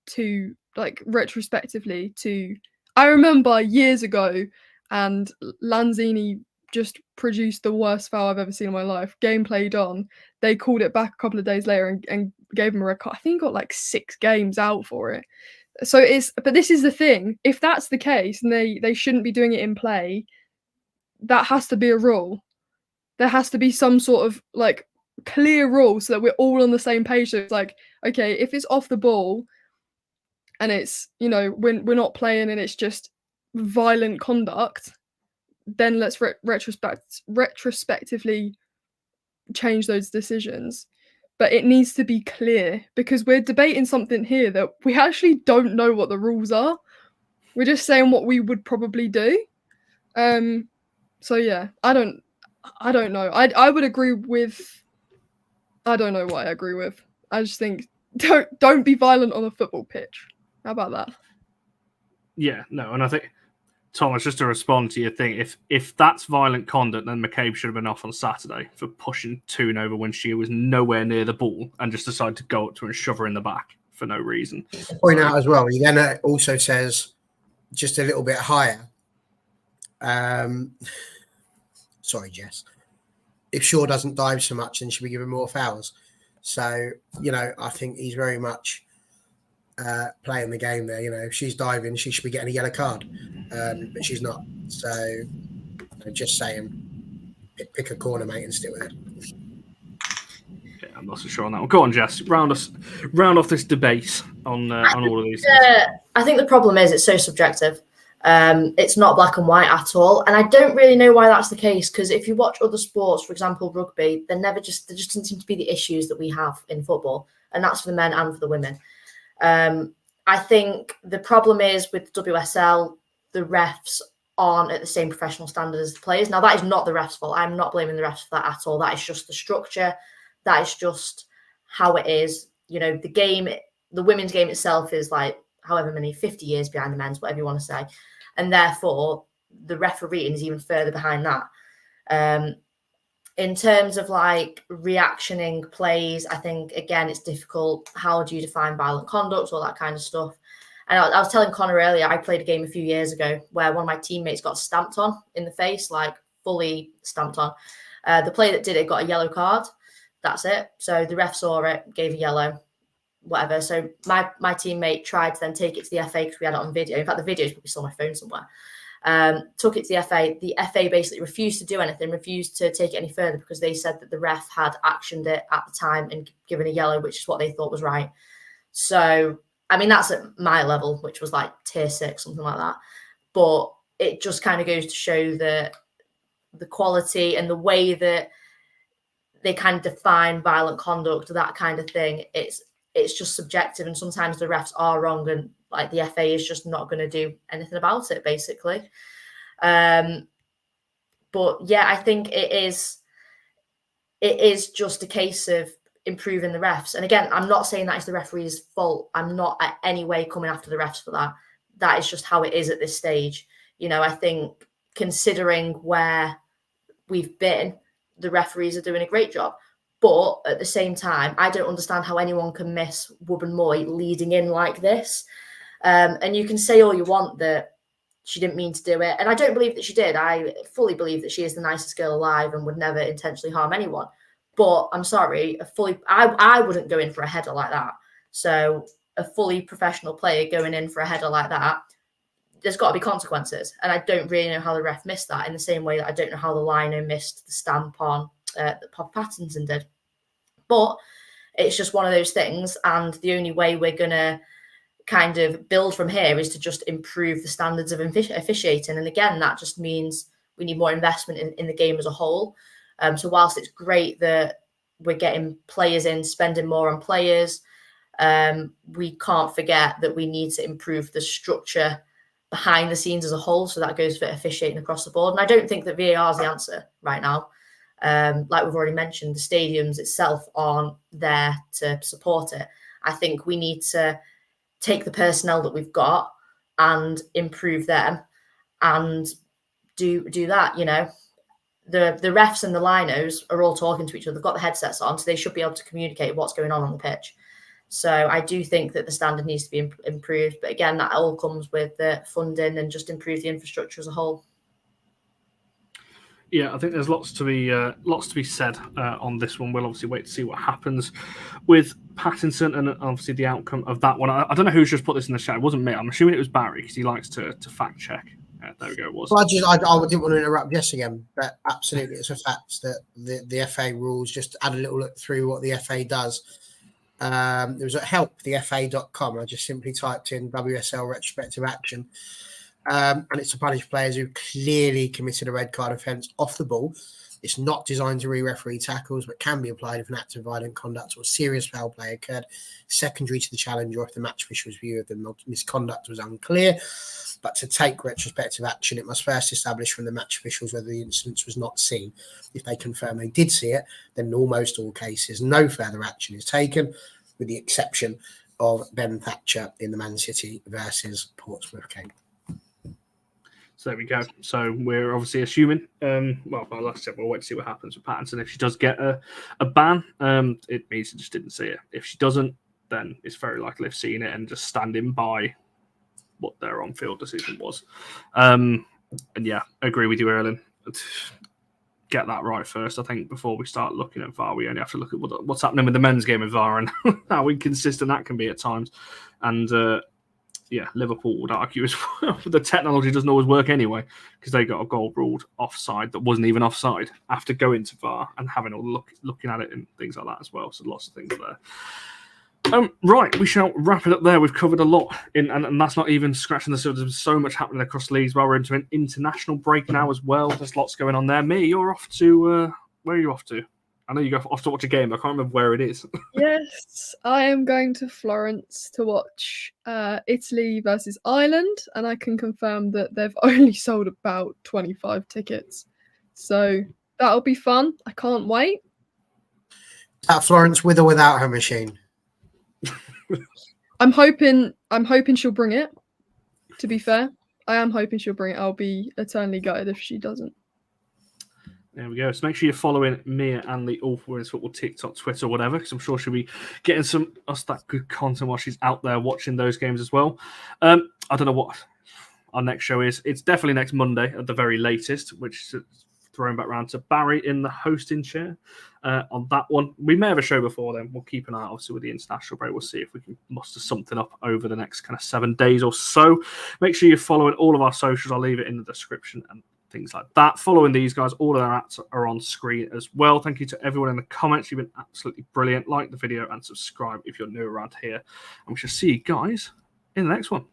to, like, retrospectively to... I remember years ago, and Lanzini just produced the worst foul I've ever seen in my life. Game played on. They called it back a couple of days later and gave him a red card. I think he got like 6 games out for it. So but this is the thing. If that's the case and they shouldn't be doing it in play, that has to be a rule. There has to be some sort of like clear rule so that we're all on the same page. So it's like, okay, if it's off the ball and it's, you know, when we're not playing and it's just violent conduct, then let's retrospectively change those decisions. But it needs to be clear, because we're debating something here that we actually don't know what the rules are. We're just saying what we would probably do. So yeah, I don't know. I would agree with... I don't know what I agree with. I just think don't be violent on a football pitch. How about that? Yeah, no, and I think, Thomas, just to respond to your thing, if that's violent conduct, then McCabe should have been off on Saturday for pushing Toon over when she was nowhere near the ball and just decided to go up to her and shove her in the back for no reason. Point out as well, he then also says just a little bit higher. Sorry, Jess. If Shaw doesn't dive so much, then she'll be given more fouls. So, you know, I think he's very much playing the game there. You know, if she's diving, she should be getting a yellow card, but she's not. So, just saying, pick a corner, mate, and stick with it. Yeah, I'm not so sure on that one. Go on, Jess. Round off this debate on all of these. I think the problem is it's so subjective. It's not black and white at all, and I don't really know why that's the case, because if you watch other sports, for example rugby, there just doesn't seem to be the issues that we have in football, and that's for the men and for the women. I think the problem is with WSL, the refs aren't at the same professional standard as the players. Now, that is not the refs' fault. I'm not blaming the refs for that at all. That is just the structure. That is just how it is. You know, the women's game itself is like however many, 50 years behind the men's, whatever you want to say. And therefore, the refereeing is even further behind that. In terms of like reactioning plays, I think, again, it's difficult. How do you define violent conduct, all that kind of stuff? And I was telling Connor earlier, I played a game a few years ago where one of my teammates got stamped on in the face, like fully stamped on. The player that did it got a yellow card. That's it. So the ref saw it, gave a yellow, whatever. So my teammate tried to then take it to the FA because we had it on video. In fact, the video is probably still on my phone somewhere. Took it to the FA. The FA basically refused to do anything, refused to take it any further because they said that the ref had actioned it at the time and given a yellow, which is what they thought was right. So, I mean, that's at my level, which was like tier 6, something like that. But it just kind of goes to show the quality and the way that they kind of define violent conduct, that kind of thing. It's just subjective, and sometimes the refs are wrong, and like the FA is just not going to do anything about it, basically. But yeah, I think it is just a case of improving the refs. And again, I'm not saying that is the referee's fault. I'm not at any way coming after the refs for that. That is just how it is at this stage. You know, I think considering where we've been, the referees are doing a great job. But at the same time, I don't understand how anyone can miss Wubben Moy leading in like this. And you can say all you want that she didn't mean to do it. And I don't believe that she did. I fully believe that she is the nicest girl alive and would never intentionally harm anyone. But I'm sorry, I wouldn't go in for a header like that. So a fully professional player going in for a header like that, there's got to be consequences. And I don't really know how the ref missed that, in the same way that I don't know how the lino missed the stamp on that Pop Pattinson did. But it's just one of those things. And the only way we're going to kind of build from here is to just improve the standards of officiating. And again, that just means we need more investment in the game as a whole. So whilst it's great that we're getting players in, spending more on players, we can't forget that we need to improve the structure behind the scenes as a whole. So that goes for officiating across the board. And I don't think that VAR is the answer right now. Like we've already mentioned, the stadiums itself aren't there to support it. I think we need to take the personnel that we've got and improve them and do that. You know, the refs and the linos are all talking to each other. They've got the headsets on, so they should be able to communicate what's going on the pitch. So I do think that the standard needs to be improved. But again, that all comes with the funding and just improve the infrastructure as a whole. Yeah, I think there's lots to be said on this one. We'll obviously wait to see what happens with Pattinson and obviously the outcome of that one. I don't know who's just put this in the chat. It wasn't me. I'm assuming it was Barry because he likes to fact check. There we go. It was. Well, I didn't want to interrupt Jess again, but absolutely, it's a fact that the FA rules. Just add a little look through what the FA does. There was a helpthefa.com. I just simply typed in WSL retrospective action. And it's to punish players who clearly committed a red card offence off the ball. It's not designed to re-referee tackles, but can be applied if an act of violent conduct or serious foul play occurred secondary to the challenge, or if the match official's view of the misconduct was unclear. But to take retrospective action, it must first establish from the match officials whether the incident was not seen. If they confirm they did see it, then in almost all cases, no further action is taken, with the exception of Ben Thatcher in the Man City versus Portsmouth game. So there we go. So we're obviously assuming, like I said, we'll wait to see what happens with Pattinson. If she does get a ban, it means she just didn't see it. If she doesn't, then it's very likely they've seen it and just standing by what their on-field decision was. And yeah, I agree with you, Erling. Get that right first, I think, before we start looking at VAR. We only have to look at what's happening with the men's game of VAR and how inconsistent that can be at times. And yeah, Liverpool would argue as well. The technology doesn't always work anyway because they got a goal ruled offside that wasn't even offside after going to VAR and having all looking at it and things like that as well. So lots of things there. Right, we shall wrap it up there. We've covered a lot, and that's not even scratching the surface. There's so much happening across leagues. Well, we're into an international break now as well. There's lots going on there. Mia, you're off to where are you off to? I know you go off to watch a game, but I can't remember where it is. Yes, I am going to Florence to watch Italy versus Ireland, and I can confirm that they've only sold about 25 tickets. So that'll be fun. I can't wait. At Florence with or without her machine? I'm hoping she'll bring it. To be fair, I am hoping she'll bring it. I'll be eternally gutted if she doesn't. There we go. So make sure you're following Mia and the All for Women's Football TikTok, Twitter, whatever, because I'm sure she'll be getting that good content while she's out there watching those games as well. I don't know what our next show is. It's definitely next Monday at the very latest, which is thrown back round to Barry in the hosting chair on that one. We may have a show before then. We'll keep an eye, obviously, with the international break. We'll see if we can muster something up over the next kind of 7 days or so. Make sure you're following all of our socials. I'll leave it in the description and things like that. Following these guys, all of their apps are on screen as well. Thank you to everyone in the comments. You've been absolutely brilliant. Like the video and subscribe if you're new around here. And we shall see you guys in the next one.